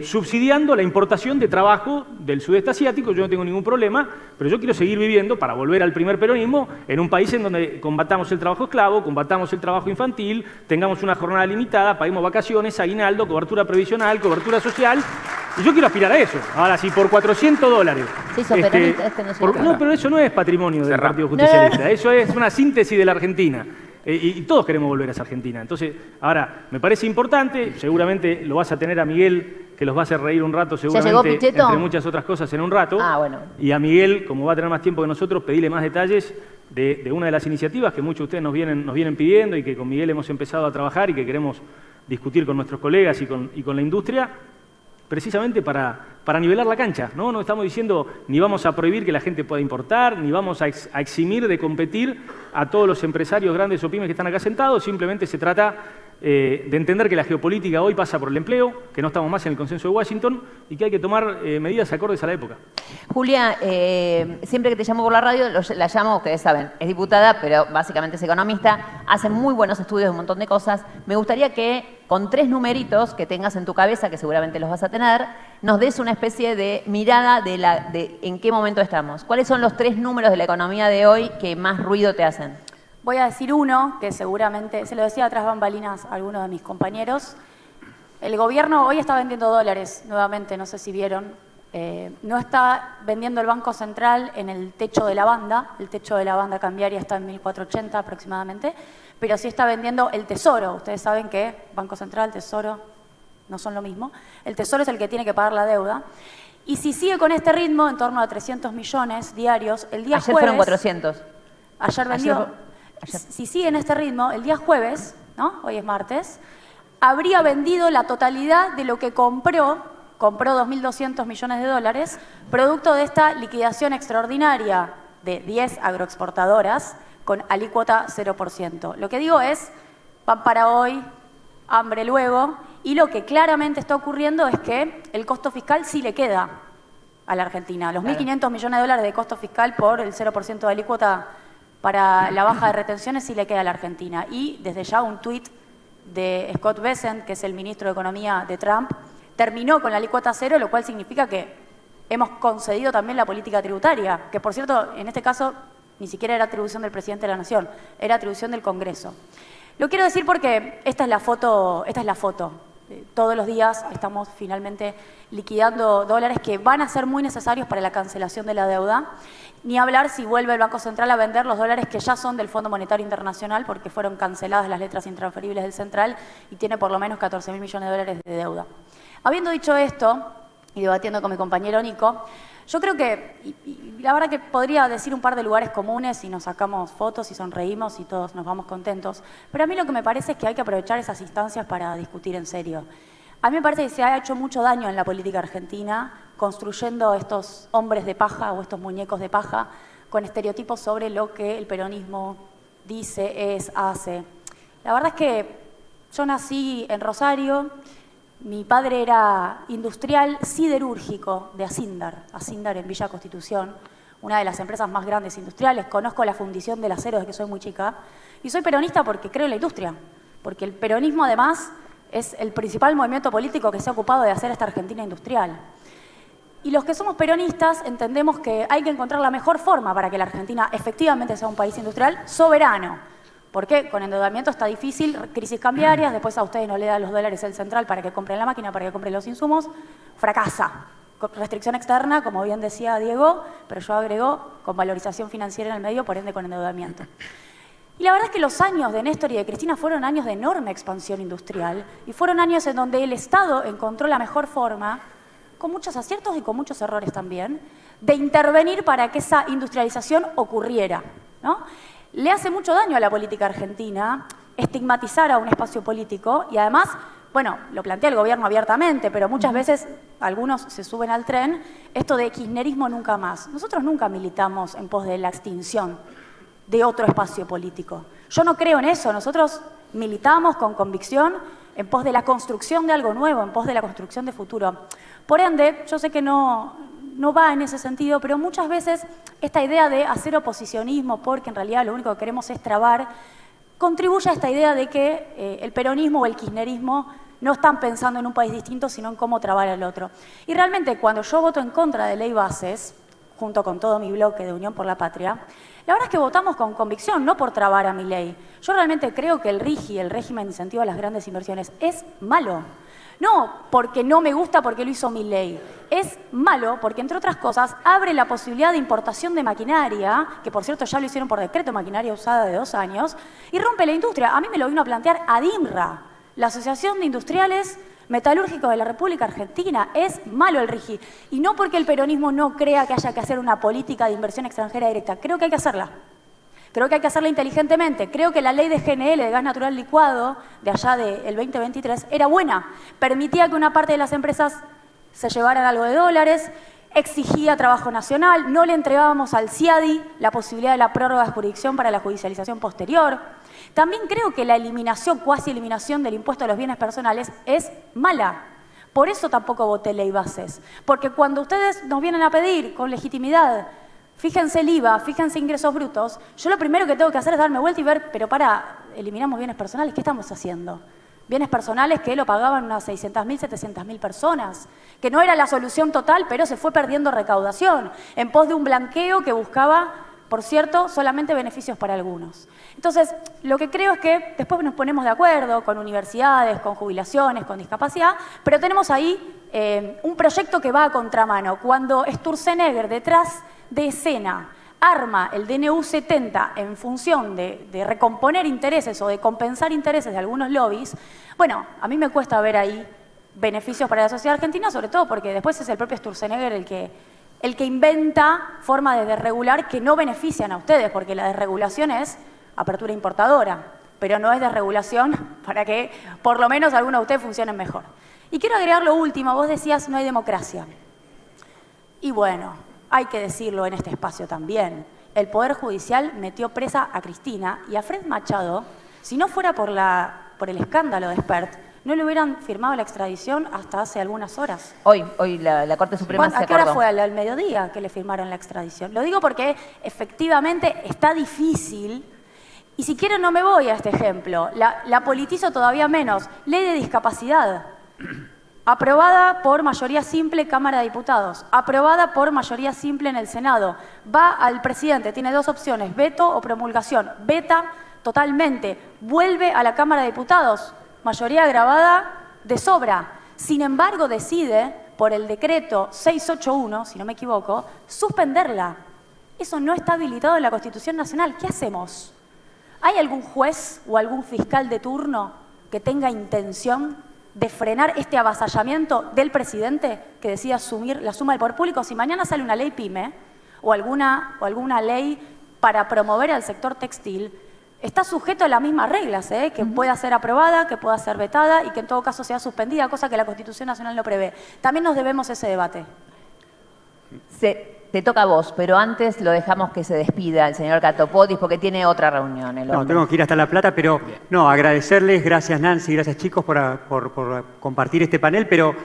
subsidiando la importación de trabajo del sudeste asiático. Yo no tengo ningún problema, pero yo quiero seguir viviendo, para volver al primer peronismo, en un país en donde combatamos el trabajo esclavo, combatamos el trabajo infantil, tengamos una jornada limitada, paguemos vacaciones, aguinaldo, cobertura previsional, cobertura social. Y yo quiero aspirar a eso. Ahora, si por $400... Sí, peronista, no, pero eso no es patrimonio del Partido Justicialista. Eso es una síntesis de la Argentina. Y todos queremos volver a esa Argentina. Entonces, ahora, me parece importante, seguramente lo vas a tener a Miguel, que los va a hacer reír un rato, seguramente, entre muchas otras cosas, en un rato. Ah, bueno. Y a Miguel, como va a tener más tiempo que nosotros, pedirle más detalles de una de las iniciativas que muchos de ustedes nos vienen pidiendo y que con Miguel hemos empezado a trabajar y que queremos discutir con nuestros colegas y con la industria, precisamente para nivelar la cancha, ¿no? No estamos diciendo ni vamos a prohibir que la gente pueda importar, ni vamos a eximir de competir a todos los empresarios grandes o pymes que están acá sentados. Simplemente se trata de entender que la geopolítica hoy pasa por el empleo, que no estamos más en el consenso de Washington y que hay que tomar medidas acordes a la época. Julia, siempre que te llamo por la radio, la llamo, ustedes saben, es diputada, pero básicamente es economista, hace muy buenos estudios de un montón de cosas. Me gustaría que con 3 numeritos que tengas en tu cabeza, que seguramente los vas a tener, nos des una especie de mirada de en qué momento estamos. ¿Cuáles son los 3 números de la economía de hoy que más ruido te hacen? Voy a decir uno, que seguramente, se lo decía tras bambalinas a alguno de mis compañeros. El gobierno hoy está vendiendo dólares, nuevamente, no sé si vieron. No está vendiendo el Banco Central en el techo de la banda. El techo de la banda cambiaria está en 1480 aproximadamente, pero sí está vendiendo el Tesoro. Ustedes saben que Banco Central, Tesoro, no son lo mismo. El Tesoro es el que tiene que pagar la deuda. Y si sigue con este ritmo, en torno a 300 millones diarios, el día Ayer jueves... fueron 400. Ayer vendió... Si sigue en este ritmo, el día jueves, ¿no? Hoy es martes, habría vendido la totalidad de lo que compró 2.200 millones de dólares, producto de esta liquidación extraordinaria de 10 agroexportadoras con alícuota 0%. Lo que digo es, pan para hoy, hambre luego, y lo que claramente está ocurriendo es que el costo fiscal sí le queda a la Argentina. Los 1.500 millones de dólares de costo fiscal por el 0% de alícuota para la baja de retenciones sí le queda a la Argentina. Y desde ya un tuit de Scott Bessent, que es el ministro de Economía de Trump, terminó con la alícuota 0, lo cual significa que hemos concedido también la política tributaria, que por cierto, en este caso, ni siquiera era atribución del presidente de la Nación, era atribución del Congreso. Lo quiero decir porque esta es la foto. Todos los días estamos finalmente liquidando dólares que van a ser muy necesarios para la cancelación de la deuda. Ni hablar si vuelve el Banco Central a vender los dólares que ya son del Fondo Monetario Internacional, porque fueron canceladas las letras intransferibles del Central y tiene por lo menos 14.000 millones de dólares de deuda. Habiendo dicho esto, y debatiendo con mi compañero Nico, yo creo que, y la verdad que podría decir un par de lugares comunes y nos sacamos fotos y sonreímos y todos nos vamos contentos, pero a mí lo que me parece es que hay que aprovechar esas instancias para discutir en serio. A mí me parece que se ha hecho mucho daño en la política argentina construyendo estos hombres de paja o estos muñecos de paja con estereotipos sobre lo que el peronismo dice, hace. La verdad es que yo nací en Rosario, mi padre era industrial siderúrgico de Asindar en Villa Constitución, una de las empresas más grandes industriales. Conozco la fundición del acero desde que soy muy chica y soy peronista porque creo en la industria, porque el peronismo además es el principal movimiento político que se ha ocupado de hacer esta Argentina industrial. Y los que somos peronistas entendemos que hay que encontrar la mejor forma para que la Argentina efectivamente sea un país industrial soberano. Porque con endeudamiento está difícil, crisis cambiarias, después a ustedes no le da los dólares el central para que compren la máquina, para que compren los insumos, fracasa. Con restricción externa, como bien decía Diego, pero yo agrego con valorización financiera en el medio, por ende con endeudamiento. Y la verdad es que los años de Néstor y de Cristina fueron años de enorme expansión industrial y fueron años en donde el Estado encontró la mejor forma, con muchos aciertos y con muchos errores también, de intervenir para que esa industrialización ocurriera, ¿no? Le hace mucho daño a la política argentina estigmatizar a un espacio político y además, bueno, lo plantea el gobierno abiertamente, pero muchas veces algunos se suben al tren, esto de kirchnerismo nunca más. Nosotros nunca militamos en pos de la extinción de otro espacio político. Yo no creo en eso, nosotros militamos con convicción en pos de la construcción de algo nuevo, en pos de la construcción de futuro. Por ende, yo sé que no va en ese sentido, pero muchas veces esta idea de hacer oposicionismo, porque en realidad lo único que queremos es trabar, contribuye a esta idea de que el peronismo o el kirchnerismo no están pensando en un país distinto, sino en cómo trabar al otro. Y realmente cuando yo voto en contra de Ley Bases, junto con todo mi bloque de Unión por la Patria, la verdad es que votamos con convicción, no por trabar a Milei. Yo realmente creo que el RIGI, el régimen de incentivo a las grandes inversiones, es malo. No porque no me gusta porque lo hizo Milei. Es malo porque, entre otras cosas, abre la posibilidad de importación de maquinaria, que por cierto ya lo hicieron por decreto, maquinaria usada de 2 años, y rompe la industria. A mí me lo vino a plantear ADIMRA, la Asociación de Industriales Metalúrgicos de la República Argentina. Es malo el RIGI. Y no porque el peronismo no crea que haya que hacer una política de inversión extranjera directa. Creo que hay que hacerla. Creo que hay que hacerla inteligentemente. Creo que la ley de GNL, de gas natural licuado, de allá del 2023, era buena. Permitía que una parte de las empresas se llevaran algo de dólares, exigía trabajo nacional, no le entregábamos al CIADI la posibilidad de la prórroga de jurisdicción para la judicialización posterior. También creo que la eliminación, cuasi eliminación del impuesto a los bienes personales es mala. Por eso tampoco voté Ley Bases. Porque cuando ustedes nos vienen a pedir con legitimidad, fíjense el IVA, fíjense ingresos brutos, yo lo primero que tengo que hacer es darme vuelta y ver, pero eliminamos bienes personales, ¿qué estamos haciendo? Bienes personales que lo pagaban unas 600.000, 700.000 personas, que no era la solución total, pero se fue perdiendo recaudación, en pos de un blanqueo que buscaba, por cierto, solamente beneficios para algunos. Entonces, lo que creo es que después nos ponemos de acuerdo con universidades, con jubilaciones, con discapacidad, pero tenemos ahí un proyecto que va a contramano. Cuando Sturzenegger, detrás de escena, arma el DNU 70 en función de recomponer intereses o de compensar intereses de algunos lobbies, bueno, a mí me cuesta ver ahí beneficios para la sociedad argentina, sobre todo porque después es el propio Sturzenegger el que inventa formas de desregular que no benefician a ustedes, porque la desregulación es apertura importadora, pero no es desregulación para que por lo menos algunos de ustedes funcionen mejor. Y quiero agregar lo último, vos decías no hay democracia. Y bueno, hay que decirlo en este espacio también. El Poder Judicial metió presa a Cristina y a Fred Machado, si no fuera por el escándalo de Spert, no le hubieran firmado la extradición hasta hace algunas horas. Hoy la Corte Suprema se acordó. ¿A qué hora fue? Al mediodía que le firmaron la extradición. Lo digo porque efectivamente está difícil, y si quieren no me voy a este ejemplo, la politizo todavía menos. Ley de discapacidad. Aprobada por mayoría simple Cámara de Diputados, aprobada por mayoría simple en el Senado. Va al presidente, tiene 2 opciones, veto o promulgación. Veta totalmente, vuelve a la Cámara de Diputados, mayoría agravada de sobra. Sin embargo, decide, por el decreto 681, si no me equivoco, suspenderla. Eso no está habilitado en la Constitución Nacional. ¿Qué hacemos? ¿Hay algún juez o algún fiscal de turno que tenga intención de frenar este avasallamiento del presidente que decide asumir la suma del poder público? Si mañana sale una ley PYME o alguna ley para promover al sector textil, está sujeto a las mismas reglas, que pueda ser aprobada, que pueda ser vetada y que en todo caso sea suspendida, cosa que la Constitución Nacional no prevé. También nos debemos ese debate. te toca a vos, pero antes lo dejamos que se despida el señor Catopodis porque tiene otra reunión. El No, hombre. tengo que ir hasta La Plata, pero no, agradecerles, gracias Nancy, gracias chicos por compartir este panel, pero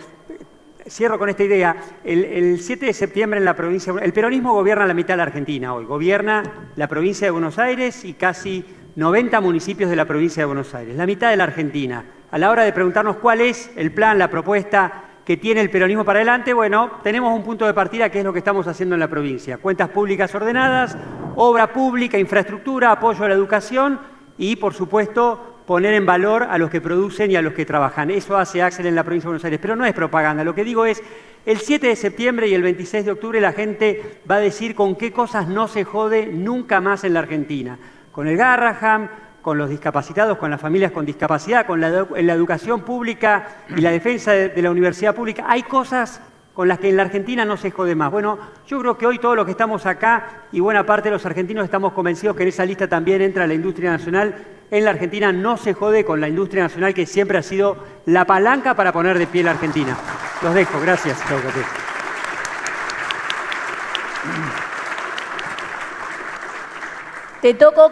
cierro con esta idea. El 7 de septiembre en la provincia, el peronismo gobierna la mitad de la Argentina hoy, gobierna la provincia de Buenos Aires y casi 90 municipios de la provincia de Buenos Aires, la mitad de la Argentina. A la hora de preguntarnos cuál es el plan, la propuesta que tiene el peronismo para adelante, bueno, tenemos un punto de partida que es lo que estamos haciendo en la provincia. Cuentas públicas ordenadas, obra pública, infraestructura, apoyo a la educación y, por supuesto, poner en valor a los que producen y a los que trabajan. Eso hace Axel en la provincia de Buenos Aires, pero no es propaganda. Lo que digo es, el 7 de septiembre y el 26 de octubre la gente va a decir con qué cosas no se jode nunca más en la Argentina. Con el Garraham, con los discapacitados, con las familias con discapacidad, con la educación pública y la defensa de la universidad pública. Hay cosas con las que en la Argentina no se jode más. Bueno, yo creo que hoy todos los que estamos acá y buena parte de los argentinos estamos convencidos que en esa lista también entra la industria nacional. En la Argentina no se jode con la industria nacional, que siempre ha sido la palanca para poner de pie la Argentina. Los dejo. Gracias. Chau, Catopodis. Te toco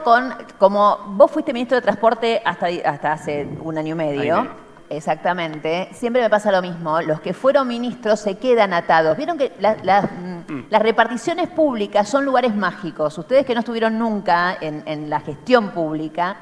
como vos fuiste ministro de Transporte hasta hace un año y medio, exactamente, siempre me pasa lo mismo, los que fueron ministros se quedan atados. Vieron que las reparticiones públicas son lugares mágicos. Ustedes que no estuvieron nunca en la gestión pública,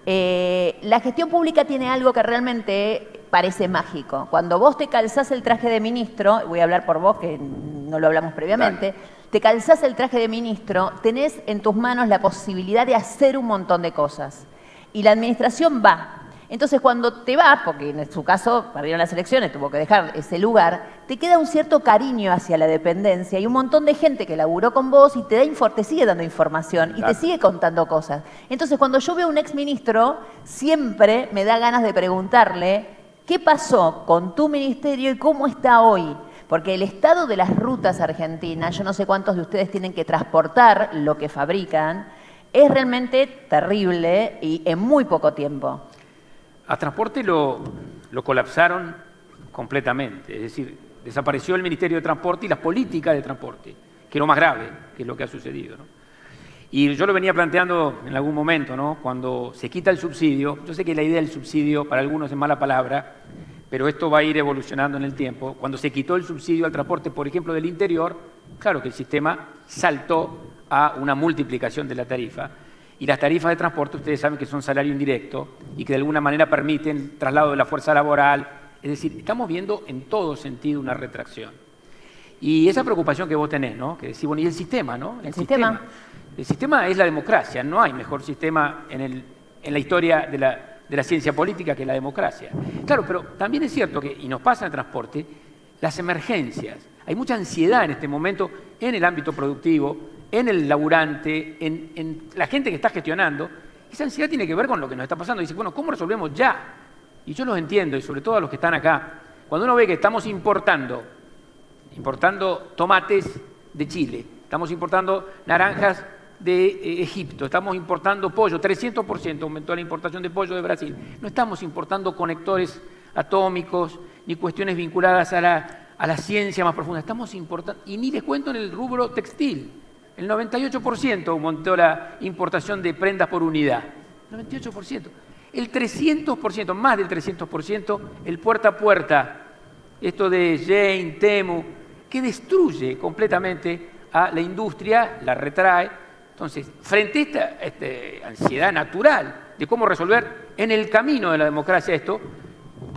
la gestión pública tiene algo que realmente parece mágico. Cuando vos te calzás el traje de ministro, voy a hablar por vos que no lo hablamos previamente, te calzás el traje de ministro, tenés en tus manos la posibilidad de hacer un montón de cosas. Y la administración va. Entonces, cuando te vas, porque en su caso perdieron las elecciones, tuvo que dejar ese lugar, te queda un cierto cariño hacia la dependencia y un montón de gente que laburó con vos y te sigue dando información y te sigue contando cosas. Entonces, cuando yo veo a un exministro, siempre me da ganas de preguntarle qué pasó con tu ministerio y cómo está hoy. Porque el estado de las rutas argentinas, yo no sé cuántos de ustedes tienen que transportar lo que fabrican, es realmente terrible y en muy poco tiempo. A transporte lo colapsaron completamente, es decir, desapareció el Ministerio de Transporte y las políticas de transporte, que es lo más grave, que es lo que ha sucedido, ¿no? Y yo lo venía planteando en algún momento, ¿no? Cuando se quita el subsidio, yo sé que la idea del subsidio para algunos es mala palabra, pero esto va a ir evolucionando en el tiempo. Cuando se quitó el subsidio al transporte, por ejemplo, del interior, claro que el sistema saltó a una multiplicación de la tarifa. Y las tarifas de transporte, ustedes saben que son salario indirecto y que de alguna manera permiten traslado de la fuerza laboral. Es decir, estamos viendo en todo sentido una retracción. Y esa preocupación que vos tenés, ¿no? Que decís, bueno, y el sistema, ¿no? El sistema es la democracia. No hay mejor sistema en la historia de la ciencia política que la democracia. Claro, pero también es cierto que, y nos pasa en el transporte, las emergencias. Hay mucha ansiedad en este momento en el ámbito productivo, en el laburante, en la gente que está gestionando. Esa ansiedad tiene que ver con lo que nos está pasando. Dice, bueno, ¿cómo resolvemos ya? Y yo los entiendo, y sobre todo a los que están acá. Cuando uno ve que estamos importando tomates de Chile, estamos importando naranjas de Egipto, estamos importando pollo, 300% aumentó la importación de pollo de Brasil. No estamos importando conectores atómicos ni cuestiones vinculadas a la ciencia más profunda. Estamos importando, y ni les cuento en el rubro textil, el 98% aumentó la importación de prendas por unidad. 98%. El 300%, más del 300%, el puerta a puerta, esto de Shein, Temu, que destruye completamente a la industria, la retrae. Entonces, frente a esta ansiedad natural de cómo resolver en el camino de la democracia esto,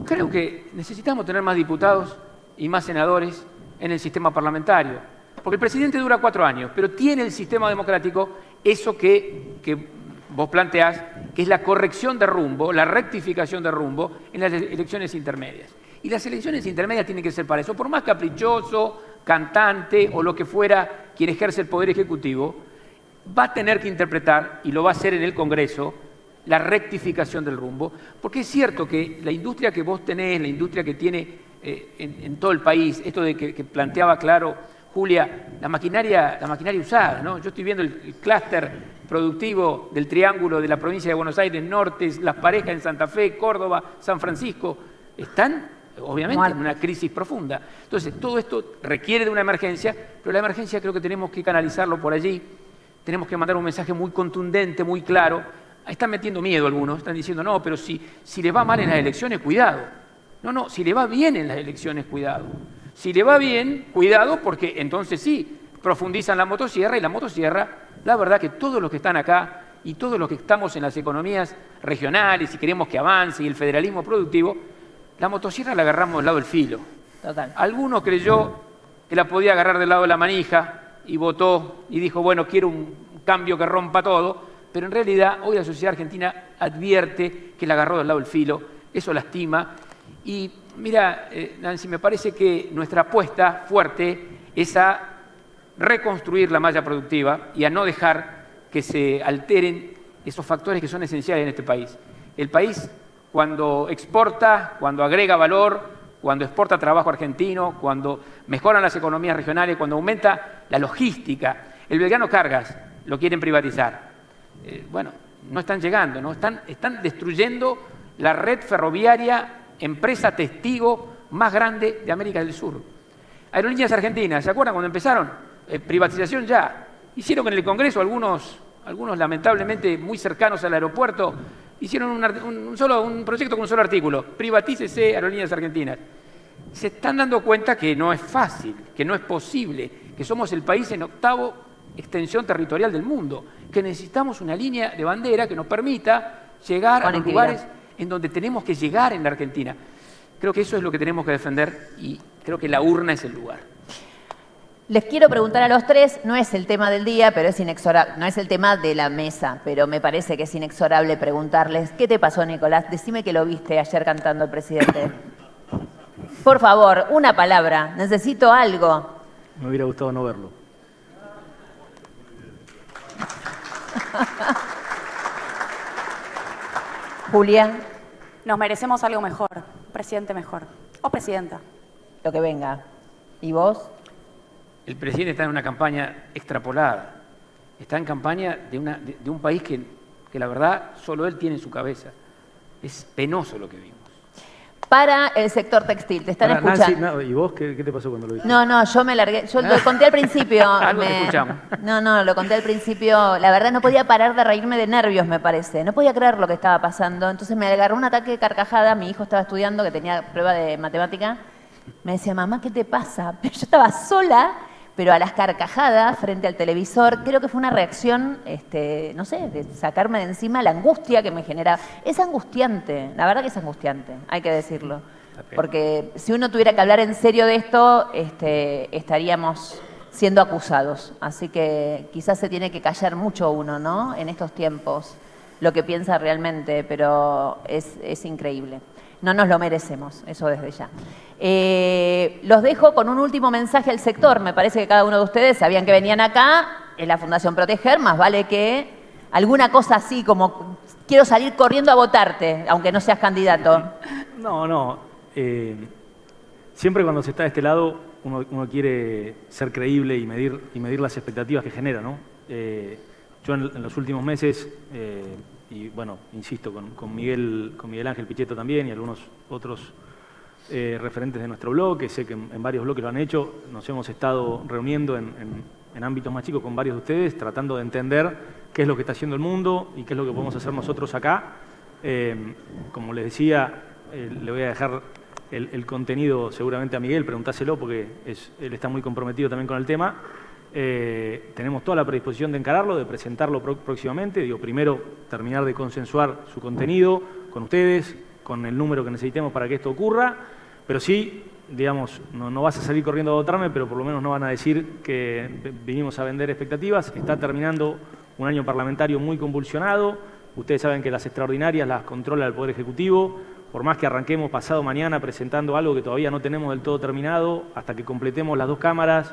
creo que necesitamos tener más diputados y más senadores en el sistema parlamentario. Porque el presidente dura 4 años, pero tiene el sistema democrático eso que vos planteás, que es la corrección de rumbo, la rectificación de rumbo en las elecciones intermedias. Y las elecciones intermedias tienen que ser para eso. Por más caprichoso, cantante o lo que fuera quien ejerce el poder ejecutivo, va a tener que interpretar, y lo va a hacer en el Congreso, la rectificación del rumbo. Porque es cierto que la industria que vos tenés, la industria que tiene en todo el país, esto de que planteaba claro Julia, la maquinaria usada, ¿no? Yo estoy viendo el clúster productivo del triángulo de la provincia de Buenos Aires Norte, las parejas en Santa Fe, Córdoba, San Francisco, están obviamente, en una crisis profunda. Entonces, todo esto requiere de una emergencia, pero la emergencia creo que tenemos que canalizarlo por allí. Tenemos que mandar un mensaje muy contundente, muy claro. Están metiendo miedo algunos, están diciendo, no, pero si le va mal en las elecciones, cuidado. No, si le va bien en las elecciones, cuidado. Si le va bien, cuidado, porque entonces sí, profundizan la motosierra, y la motosierra, la verdad que todos los que están acá y todos los que estamos en las economías regionales y queremos que avance y el federalismo productivo, la motosierra la agarramos del lado del filo. Total. Alguno creyó que la podía agarrar del lado de la manija y votó y dijo, bueno, quiero un cambio que rompa todo, pero en realidad hoy la sociedad argentina advierte que la agarró del lado del filo, eso lastima. Y mira, Nancy, me parece que nuestra apuesta fuerte es a reconstruir la malla productiva y a no dejar que se alteren esos factores que son esenciales en este país. El país, cuando exporta, cuando agrega valor, cuando exporta trabajo argentino, cuando mejoran las economías regionales, cuando aumenta la logística. El Belgrano Cargas lo quieren privatizar. Bueno, no están llegando, ¿no? Están destruyendo la red ferroviaria, empresa testigo más grande de América del Sur. Aerolíneas Argentinas, ¿se acuerdan cuando empezaron? Privatización ya. Hicieron en el Congreso algunos lamentablemente muy cercanos al aeropuerto, hicieron un proyecto con un solo artículo, privatícese Aerolíneas Argentinas. Se están dando cuenta que no es fácil, que no es posible, que somos el país en 8ª extensión territorial del mundo, que necesitamos una línea de bandera que nos permita llegar a los lugares en donde tenemos que llegar en la Argentina. Creo que eso es lo que tenemos que defender y creo que la urna es el lugar. Les quiero preguntar a los tres, no es el tema del día, pero es inexorable, no es el tema de la mesa, pero me parece que es inexorable preguntarles, ¿qué te pasó, Nicolás? Decime que lo viste ayer cantando el presidente. Por favor, una palabra, necesito algo. Me hubiera gustado no verlo. Julia, Nos merecemos algo mejor, presidente mejor. O presidenta. lo que venga. ¿Y vos? El presidente está en una campaña extrapolada. Está en campaña de un país que la verdad solo él tiene en su cabeza. Es penoso lo que vimos. Para el sector textil, te están escuchando. Nancy, ¿y vos qué te pasó cuando lo viste? No, yo me largué, yo lo conté al principio. Algo te escuchamos. No, lo conté al principio. La verdad no podía parar de reírme de nervios, me parece. No podía creer lo que estaba pasando. Entonces me agarró un ataque de carcajada. Mi hijo estaba estudiando, que tenía prueba de matemática. Me decía, mamá, ¿qué te pasa? Pero yo estaba sola, pero a las carcajadas frente al televisor. Creo que fue una reacción, no sé, de sacarme de encima la angustia que me genera. Es angustiante, la verdad que es angustiante, hay que decirlo. Porque si uno tuviera que hablar en serio de esto, estaríamos siendo acusados. Así que quizás se tiene que callar mucho uno, ¿no? En estos tiempos, lo que piensa realmente, pero es increíble. No nos lo merecemos, eso desde ya. Los dejo con un último mensaje al sector. Me parece que cada uno de ustedes sabían que venían acá, en la Fundación Proteger, más vale que alguna cosa así como quiero salir corriendo a votarte, aunque no seas candidato. No. Siempre cuando se está de este lado, uno quiere ser creíble y medir las expectativas que genera, ¿no? Yo en los últimos meses, y bueno, insisto, con Miguel Ángel Pichetto también y algunos otros referentes de nuestro bloque, sé que en varios bloques lo han hecho, nos hemos estado reuniendo en ámbitos más chicos con varios de ustedes, tratando de entender qué es lo que está haciendo el mundo y qué es lo que podemos hacer nosotros acá. Como les decía, le voy a dejar el contenido seguramente a Miguel, preguntáselo porque él está muy comprometido también con el tema. Tenemos toda la predisposición de encararlo, de presentarlo próximamente. Primero terminar de consensuar su contenido con ustedes, con el número que necesitemos para que esto ocurra, pero sí, digamos, no vas a salir corriendo a votarme, pero por lo menos no van a decir que vinimos a vender expectativas. Está terminando un año parlamentario muy convulsionado. Ustedes saben que las extraordinarias las controla el Poder Ejecutivo. Por más que arranquemos pasado mañana presentando algo que todavía no tenemos del todo terminado, hasta que completemos las 2 cámaras,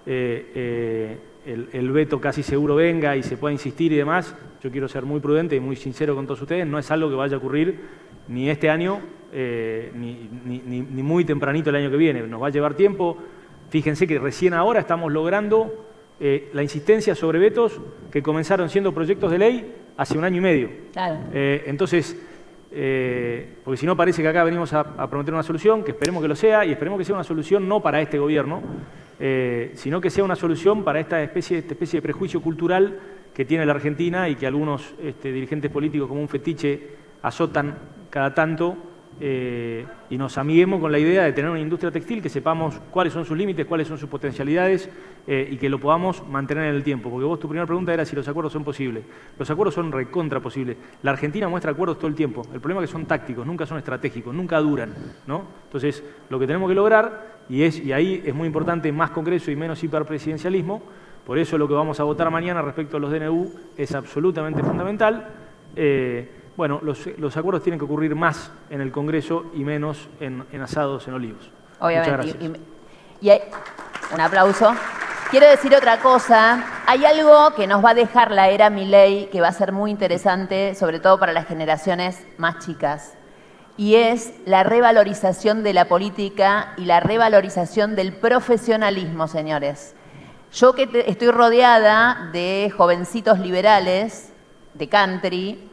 el veto casi seguro venga y se pueda insistir y demás. Yo quiero ser muy prudente y muy sincero con todos ustedes. No es algo que vaya a ocurrir ni este año, ni muy tempranito el año que viene. Nos va a llevar tiempo. Fíjense que recién ahora estamos logrando la insistencia sobre vetos que comenzaron siendo proyectos de ley hace 1 año y medio. Claro. Entonces, porque si no parece que acá venimos a prometer una solución, que esperemos que lo sea, y esperemos que sea una solución no para este gobierno, sino que sea una solución para esta especie de prejuicio cultural que tiene la Argentina y que algunos dirigentes políticos como un fetiche azotan cada tanto, y nos amiguemos con la idea de tener una industria textil que sepamos cuáles son sus límites, cuáles son sus potencialidades, y que lo podamos mantener en el tiempo. Porque vos, tu primera pregunta era si los acuerdos son posibles. Los acuerdos son recontra posibles. La Argentina muestra acuerdos todo el tiempo. El problema es que son tácticos, nunca son estratégicos, nunca duran, ¿no? Entonces, lo que tenemos que lograr, y ahí es muy importante más Congreso y menos hiperpresidencialismo, por eso lo que vamos a votar mañana respecto a los DNU es absolutamente fundamental. Bueno, los acuerdos tienen que ocurrir más en el Congreso y menos en asados en Olivos. Obviamente. Muchas gracias. Y hay, un aplauso. Quiero decir otra cosa. Hay algo que nos va a dejar la era Milei que va a ser muy interesante, sobre todo para las generaciones más chicas. Y es la revalorización de la política y la revalorización del profesionalismo, señores. Yo que estoy rodeada de jovencitos liberales, de country,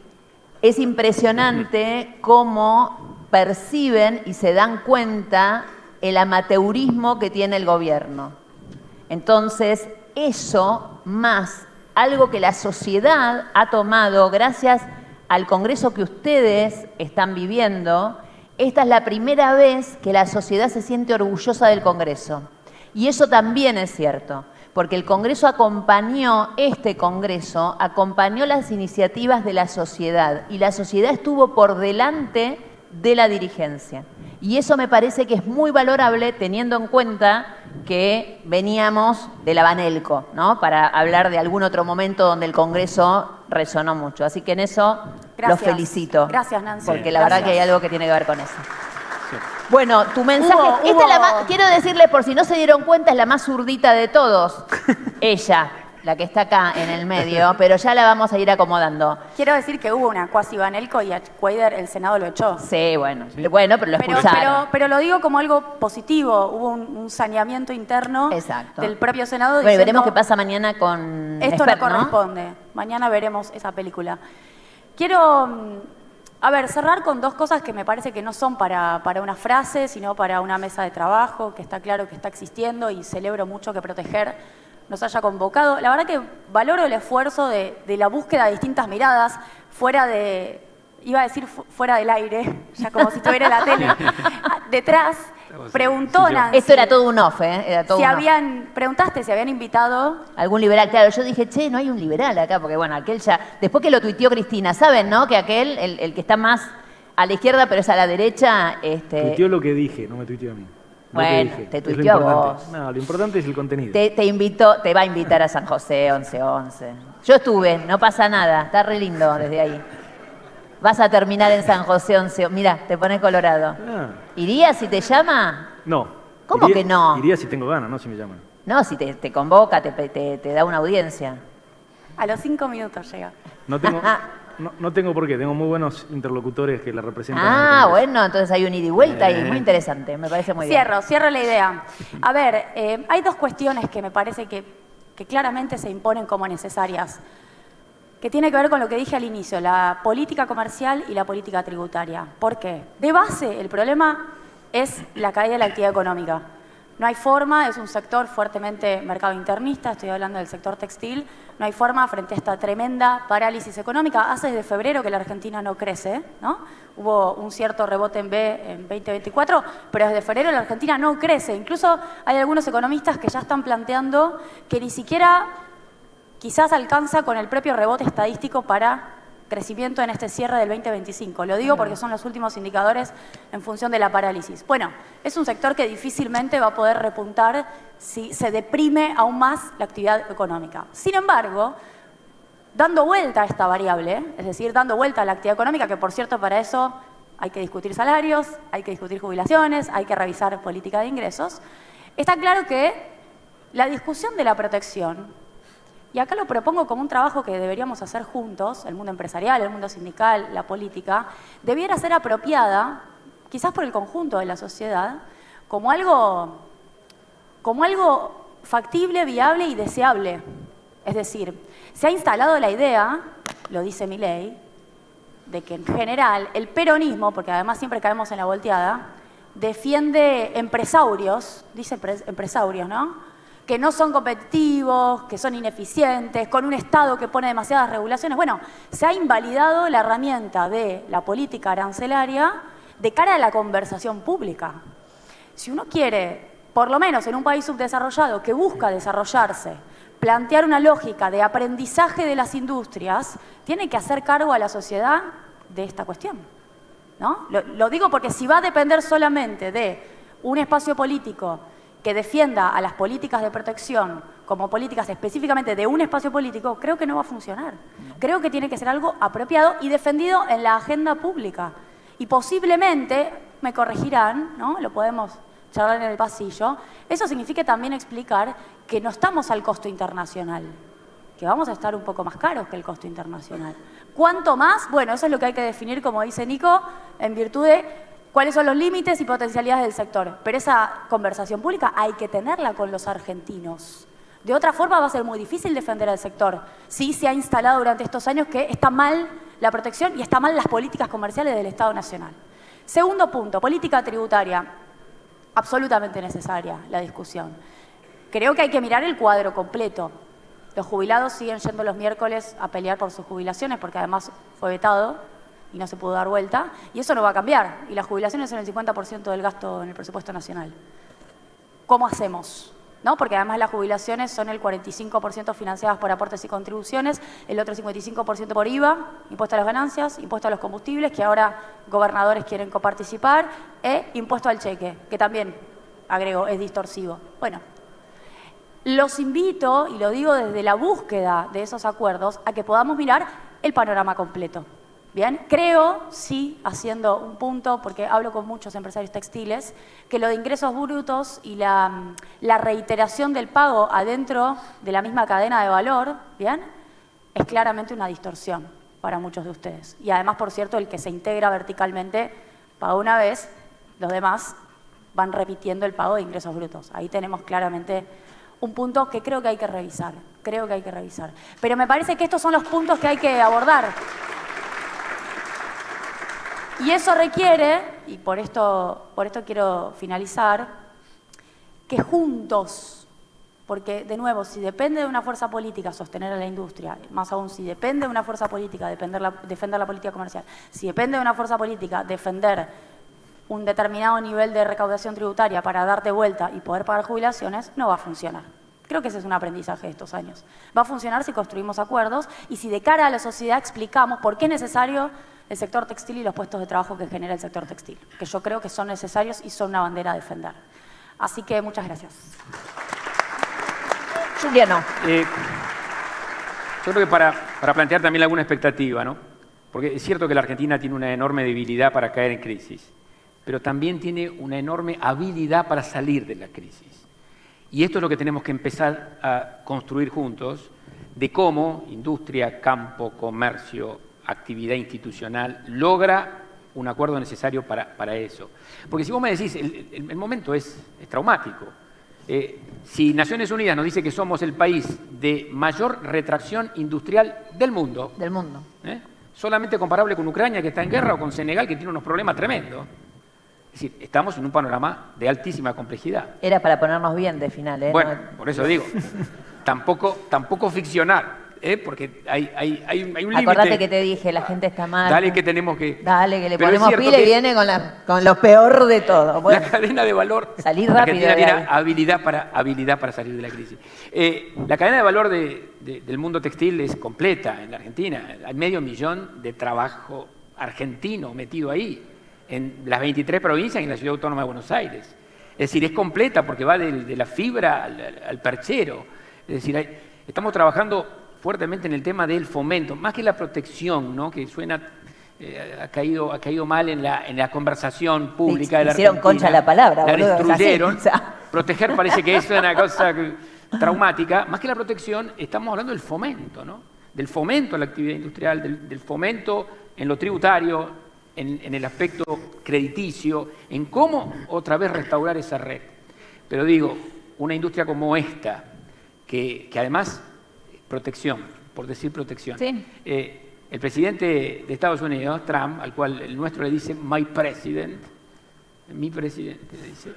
es impresionante cómo perciben y se dan cuenta el amateurismo que tiene el gobierno. Entonces, eso más algo que la sociedad ha tomado gracias al Congreso que ustedes están viviendo, esta es la primera vez que la sociedad se siente orgullosa del Congreso. Y eso también es cierto, porque el Congreso este Congreso acompañó las iniciativas de la sociedad y la sociedad estuvo por delante de la dirigencia. Y eso me parece que es muy valorable teniendo en cuenta que veníamos de la Banelco, ¿no? Para hablar de algún otro momento donde el Congreso resonó mucho. Así que en eso los felicito. Gracias, Nancy. Porque la verdad que hay algo que tiene que ver con eso. Bueno, tu mensaje, esta es la más, quiero decirles por si no se dieron cuenta, es la más zurdita de todos. Ella, la que está acá en el medio, pero ya la vamos a ir acomodando. Quiero decir que hubo una cuasi Banelco y a Cuader el Senado lo echó. Sí, bueno, bueno, pero lo expulsaron. Pero lo digo como algo positivo, hubo un saneamiento interno del propio Senado. Bueno, veremos qué pasa mañana con esto Esper, no corresponde. ¿No? Mañana veremos esa película. Quiero... A ver, cerrar con dos cosas que me parece que no son para una frase, sino para una mesa de trabajo, que está claro que está existiendo y celebro mucho que Proteger nos haya convocado. La verdad que valoro el esfuerzo de la búsqueda de distintas miradas, fuera de, iba a decir fuera del aire, ya como si estuviera la tele, detrás. Preguntó Nancy. Esto era todo un off, ¿eh? Era todo preguntaste si habían invitado... Algún liberal, claro. Yo dije, che, no hay un liberal acá, porque bueno, aquel ya... Después que lo tuiteó Cristina, ¿saben, no? Que aquel, el que está más a la izquierda, pero es a la derecha... Tuiteó lo que dije, no me tuiteó a mí. Bueno, te tuiteó a vos. No, lo importante es el contenido. Te va a invitar a San José 11-11. Yo estuve, no pasa nada, está re lindo desde ahí. Vas a terminar en San José 11. Mira, te pones colorado. ¿Irías si te llama? No. ¿Cómo que no? Iría si tengo ganas, no si me llaman. No, si te convoca, te da una audiencia. A los 5 minutos llega. No tengo por qué, tengo muy buenos interlocutores que la representan. Ah, bueno, entonces hay un ida y vuelta y muy interesante, me parece muy bien. Cierro la idea. A ver, hay dos cuestiones que me parece que claramente se imponen como necesarias, que tiene que ver con lo que dije al inicio, la política comercial y la política tributaria. ¿Por qué? De base, el problema es la caída de la actividad económica. No hay forma, es un sector fuertemente mercado internista, estoy hablando del sector textil, no hay forma frente a esta tremenda parálisis económica. Hace desde febrero que la Argentina no crece, ¿no? Hubo un cierto rebote en B en 2024, pero desde febrero la Argentina no crece. Incluso hay algunos economistas que ya están planteando que ni siquiera quizás alcanza con el propio rebote estadístico para crecimiento en este cierre del 2025. Lo digo porque son los últimos indicadores en función de la parálisis. Bueno, es un sector que difícilmente va a poder repuntar si se deprime aún más la actividad económica. Sin embargo, dando vuelta a esta variable, es decir, dando vuelta a la actividad económica, que por cierto para eso hay que discutir salarios, hay que discutir jubilaciones, hay que revisar política de ingresos, está claro que la discusión de la protección, y acá lo propongo como un trabajo que deberíamos hacer juntos, el mundo empresarial, el mundo sindical, la política, debiera ser apropiada, quizás por el conjunto de la sociedad, como algo factible, viable y deseable. Es decir, se ha instalado la idea, lo dice Milei, de que en general el peronismo, porque además siempre caemos en la volteada, defiende empresarios, dice empresarios, ¿no? Que no son competitivos, que son ineficientes, con un Estado que pone demasiadas regulaciones. Bueno, se ha invalidado la herramienta de la política arancelaria de cara a la conversación pública. Si uno quiere, por lo menos en un país subdesarrollado que busca desarrollarse, plantear una lógica de aprendizaje de las industrias, tiene que hacer cargo a la sociedad de esta cuestión, ¿no? Lo digo porque si va a depender solamente de un espacio político que defienda a las políticas de protección como políticas específicamente de un espacio político, creo que no va a funcionar. Creo que tiene que ser algo apropiado y defendido en la agenda pública. Y posiblemente, me corregirán, ¿no? Lo podemos charlar en el pasillo, eso significa también explicar que no estamos al costo internacional, que vamos a estar un poco más caros que el costo internacional. ¿Cuánto más? Bueno, eso es lo que hay que definir, como dice Nico, en virtud de cuáles son los límites y potencialidades del sector. Pero esa conversación pública hay que tenerla con los argentinos. De otra forma va a ser muy difícil defender al sector. Sí se ha instalado durante estos años que está mal la protección y está mal las políticas comerciales del Estado Nacional. Segundo punto, política tributaria. Absolutamente necesaria la discusión. Creo que hay que mirar el cuadro completo. Los jubilados siguen yendo los miércoles a pelear por sus jubilaciones porque además fue vetado y no se pudo dar vuelta, y eso no va a cambiar. Y las jubilaciones son el 50% del gasto en el presupuesto nacional. ¿Cómo hacemos? ¿No? Porque además las jubilaciones son el 45% financiadas por aportes y contribuciones, el otro 55% por IVA, impuesto a las ganancias, impuesto a los combustibles, que ahora gobernadores quieren coparticipar, e impuesto al cheque, que también, agrego, es distorsivo. Bueno, los invito, y lo digo desde la búsqueda de esos acuerdos, a que podamos mirar el panorama completo. Bien, creo, sí, haciendo un punto, porque hablo con muchos empresarios textiles, que lo de ingresos brutos y la reiteración del pago adentro de la misma cadena de valor, bien, es claramente una distorsión para muchos de ustedes. Y además, por cierto, el que se integra verticalmente paga una vez, los demás van repitiendo el pago de ingresos brutos. Ahí tenemos claramente un punto que creo que hay que revisar, Pero me parece que estos son los puntos que hay que abordar. Y eso requiere, y por esto quiero finalizar, que juntos, porque de nuevo, si depende de una fuerza política sostener a la industria, más aún si depende de una fuerza política defender la política comercial, si depende de una fuerza política defender un determinado nivel de recaudación tributaria para darte vuelta y poder pagar jubilaciones, no va a funcionar. Creo que ese es un aprendizaje de estos años. Va a funcionar si construimos acuerdos y si de cara a la sociedad explicamos por qué es necesario el sector textil y los puestos de trabajo que genera el sector textil, que yo creo que son necesarios y son una bandera a defender. Así que muchas gracias. Juliano. Yo creo que para plantear también alguna expectativa, ¿no? Porque es cierto que la Argentina tiene una enorme debilidad para caer en crisis, pero también tiene una enorme habilidad para salir de la crisis. Y esto es lo que tenemos que empezar a construir juntos, de cómo industria, campo, comercio, actividad institucional logra un acuerdo necesario para eso. Porque si vos me decís, el momento es traumático. Si Naciones Unidas nos dice que somos el país de mayor retracción industrial del mundo. Del mundo. Solamente comparable con Ucrania, que está en guerra, o con Senegal, que tiene unos problemas tremendos. Es decir, estamos en un panorama de altísima complejidad. Era para ponernos bien de final, ¿eh? Bueno, por eso digo, tampoco ficcionar. Porque hay un límite. Acordate que te dije, la gente está mal. Dale que tenemos que... Dale que le ponemos pila y viene con lo peor de todo. Bueno, la cadena de valor... Salir rápido. Argentina tiene habilidad para salir de la crisis. La cadena de valor del mundo textil es completa en la Argentina. Hay 500.000 de trabajo argentino metido ahí, en las 23 provincias y en la Ciudad Autónoma de Buenos Aires. Es decir, es completa porque va de la fibra al perchero. Es decir, estamos trabajando fuertemente en el tema del fomento, más que la protección, ¿no? Que suena, ha caído mal en la conversación pública de la Argentina. Hicieron concha la palabra, la boludo, destruyeron. así. Proteger parece que es una cosa traumática. Más que la protección, estamos hablando del fomento, ¿no? Del fomento a la actividad industrial, del fomento en lo tributario, en el aspecto crediticio, en cómo otra vez restaurar esa red. Pero digo, una industria como esta, que además... protección, por decir protección. Sí. el presidente de Estados Unidos, Trump, al cual el nuestro le dice my president, mi presidente, le dice,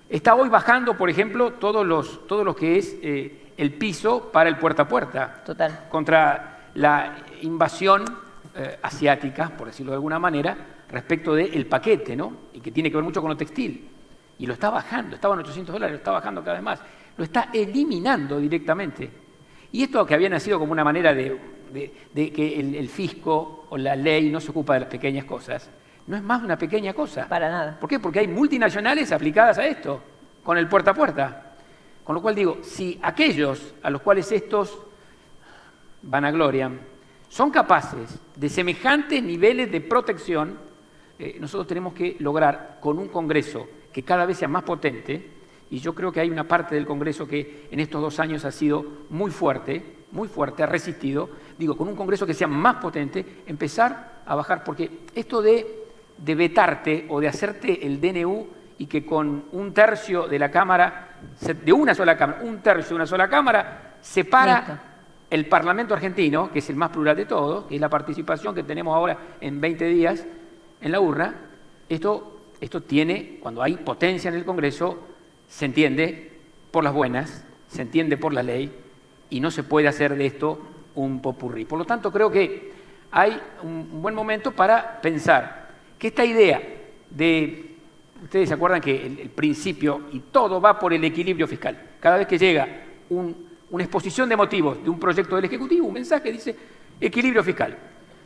está hoy bajando, por ejemplo, todo lo que es el piso para el puerta a puerta. Total. Contra la invasión asiática, por decirlo de alguna manera, respecto del paquete, ¿no? Y que tiene que ver mucho con lo textil. Y lo está bajando, estaba en $800, lo está bajando cada vez más. Lo está eliminando directamente. Y esto que había nacido como una manera de que el fisco o la ley no se ocupa de las pequeñas cosas, no es más una pequeña cosa. Para nada. ¿Por qué? Porque hay multinacionales aplicadas a esto, con el puerta a puerta. Con lo cual digo, si aquellos a los cuales estos vanaglorian son capaces de semejantes niveles de protección, nosotros tenemos que lograr con un Congreso que cada vez sea más potente, y yo creo que hay una parte del Congreso que en estos 2 años ha sido muy fuerte, ha resistido, digo, con un Congreso que sea más potente, empezar a bajar, porque esto de vetarte o de hacerte el DNU y que con 1/3 de la Cámara, de una sola Cámara, 1/3 de una sola Cámara, separa el Parlamento argentino, que es el más plural de todos, que es la participación que tenemos ahora en 20 días en la urna, esto tiene, cuando hay potencia en el Congreso, se entiende por las buenas, se entiende por la ley, y no se puede hacer de esto un popurrí. Por lo tanto, creo que hay un buen momento para pensar que esta idea de, ustedes se acuerdan que el principio, y todo va por el equilibrio fiscal. Cada vez que llega una exposición de motivos de un proyecto del Ejecutivo, un mensaje dice equilibrio fiscal.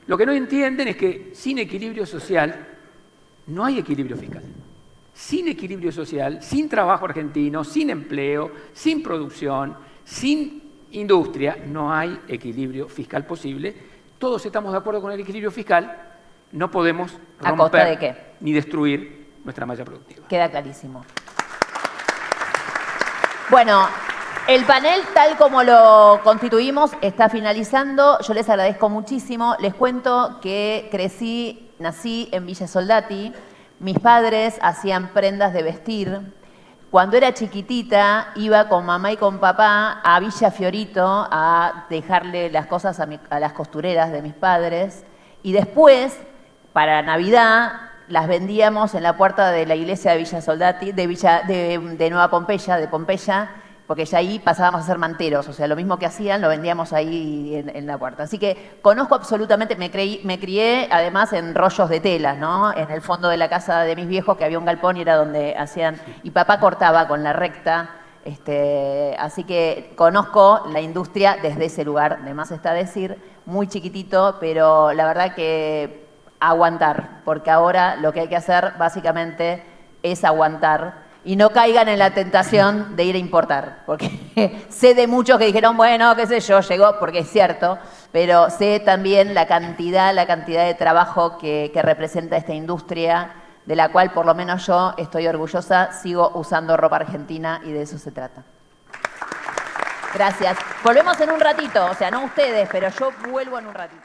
Lo que no entienden es que sin equilibrio social no hay equilibrio fiscal. Sin equilibrio social, sin trabajo argentino, sin empleo, sin producción, sin industria, no hay equilibrio fiscal posible. Todos estamos de acuerdo con el equilibrio fiscal, no podemos ¿A costa de qué? Ni destruir nuestra malla productiva. Queda clarísimo. Bueno, el panel, tal como lo constituimos, está finalizando. Yo les agradezco muchísimo. Les cuento que nací en Villa Soldati. Mis padres hacían prendas de vestir. Cuando era chiquitita, iba con mamá y con papá a Villa Fiorito a dejarle las cosas a las costureras de mis padres. Y después, para Navidad, las vendíamos en la puerta de la iglesia de Villa Soldati, de Nueva Pompeya, de Pompeya, porque ya ahí pasábamos a ser manteros, o sea, lo mismo que hacían lo vendíamos ahí en la puerta. Así que conozco absolutamente, me crié además en rollos de tela, ¿no? En el fondo de la casa de mis viejos, que había un galpón y era donde hacían, y papá cortaba con la recta, así que conozco la industria desde ese lugar, de más está decir, muy chiquitito, pero la verdad que aguantar, porque ahora lo que hay que hacer básicamente es aguantar. Y no caigan en la tentación de ir a importar, porque sé de muchos que dijeron, bueno, qué sé yo, llegó, porque es cierto, pero sé también la cantidad de trabajo que representa esta industria, de la cual por lo menos yo estoy orgullosa, sigo usando ropa argentina y de eso se trata. Gracias. Volvemos en un ratito, o sea, no ustedes, pero yo vuelvo en un ratito.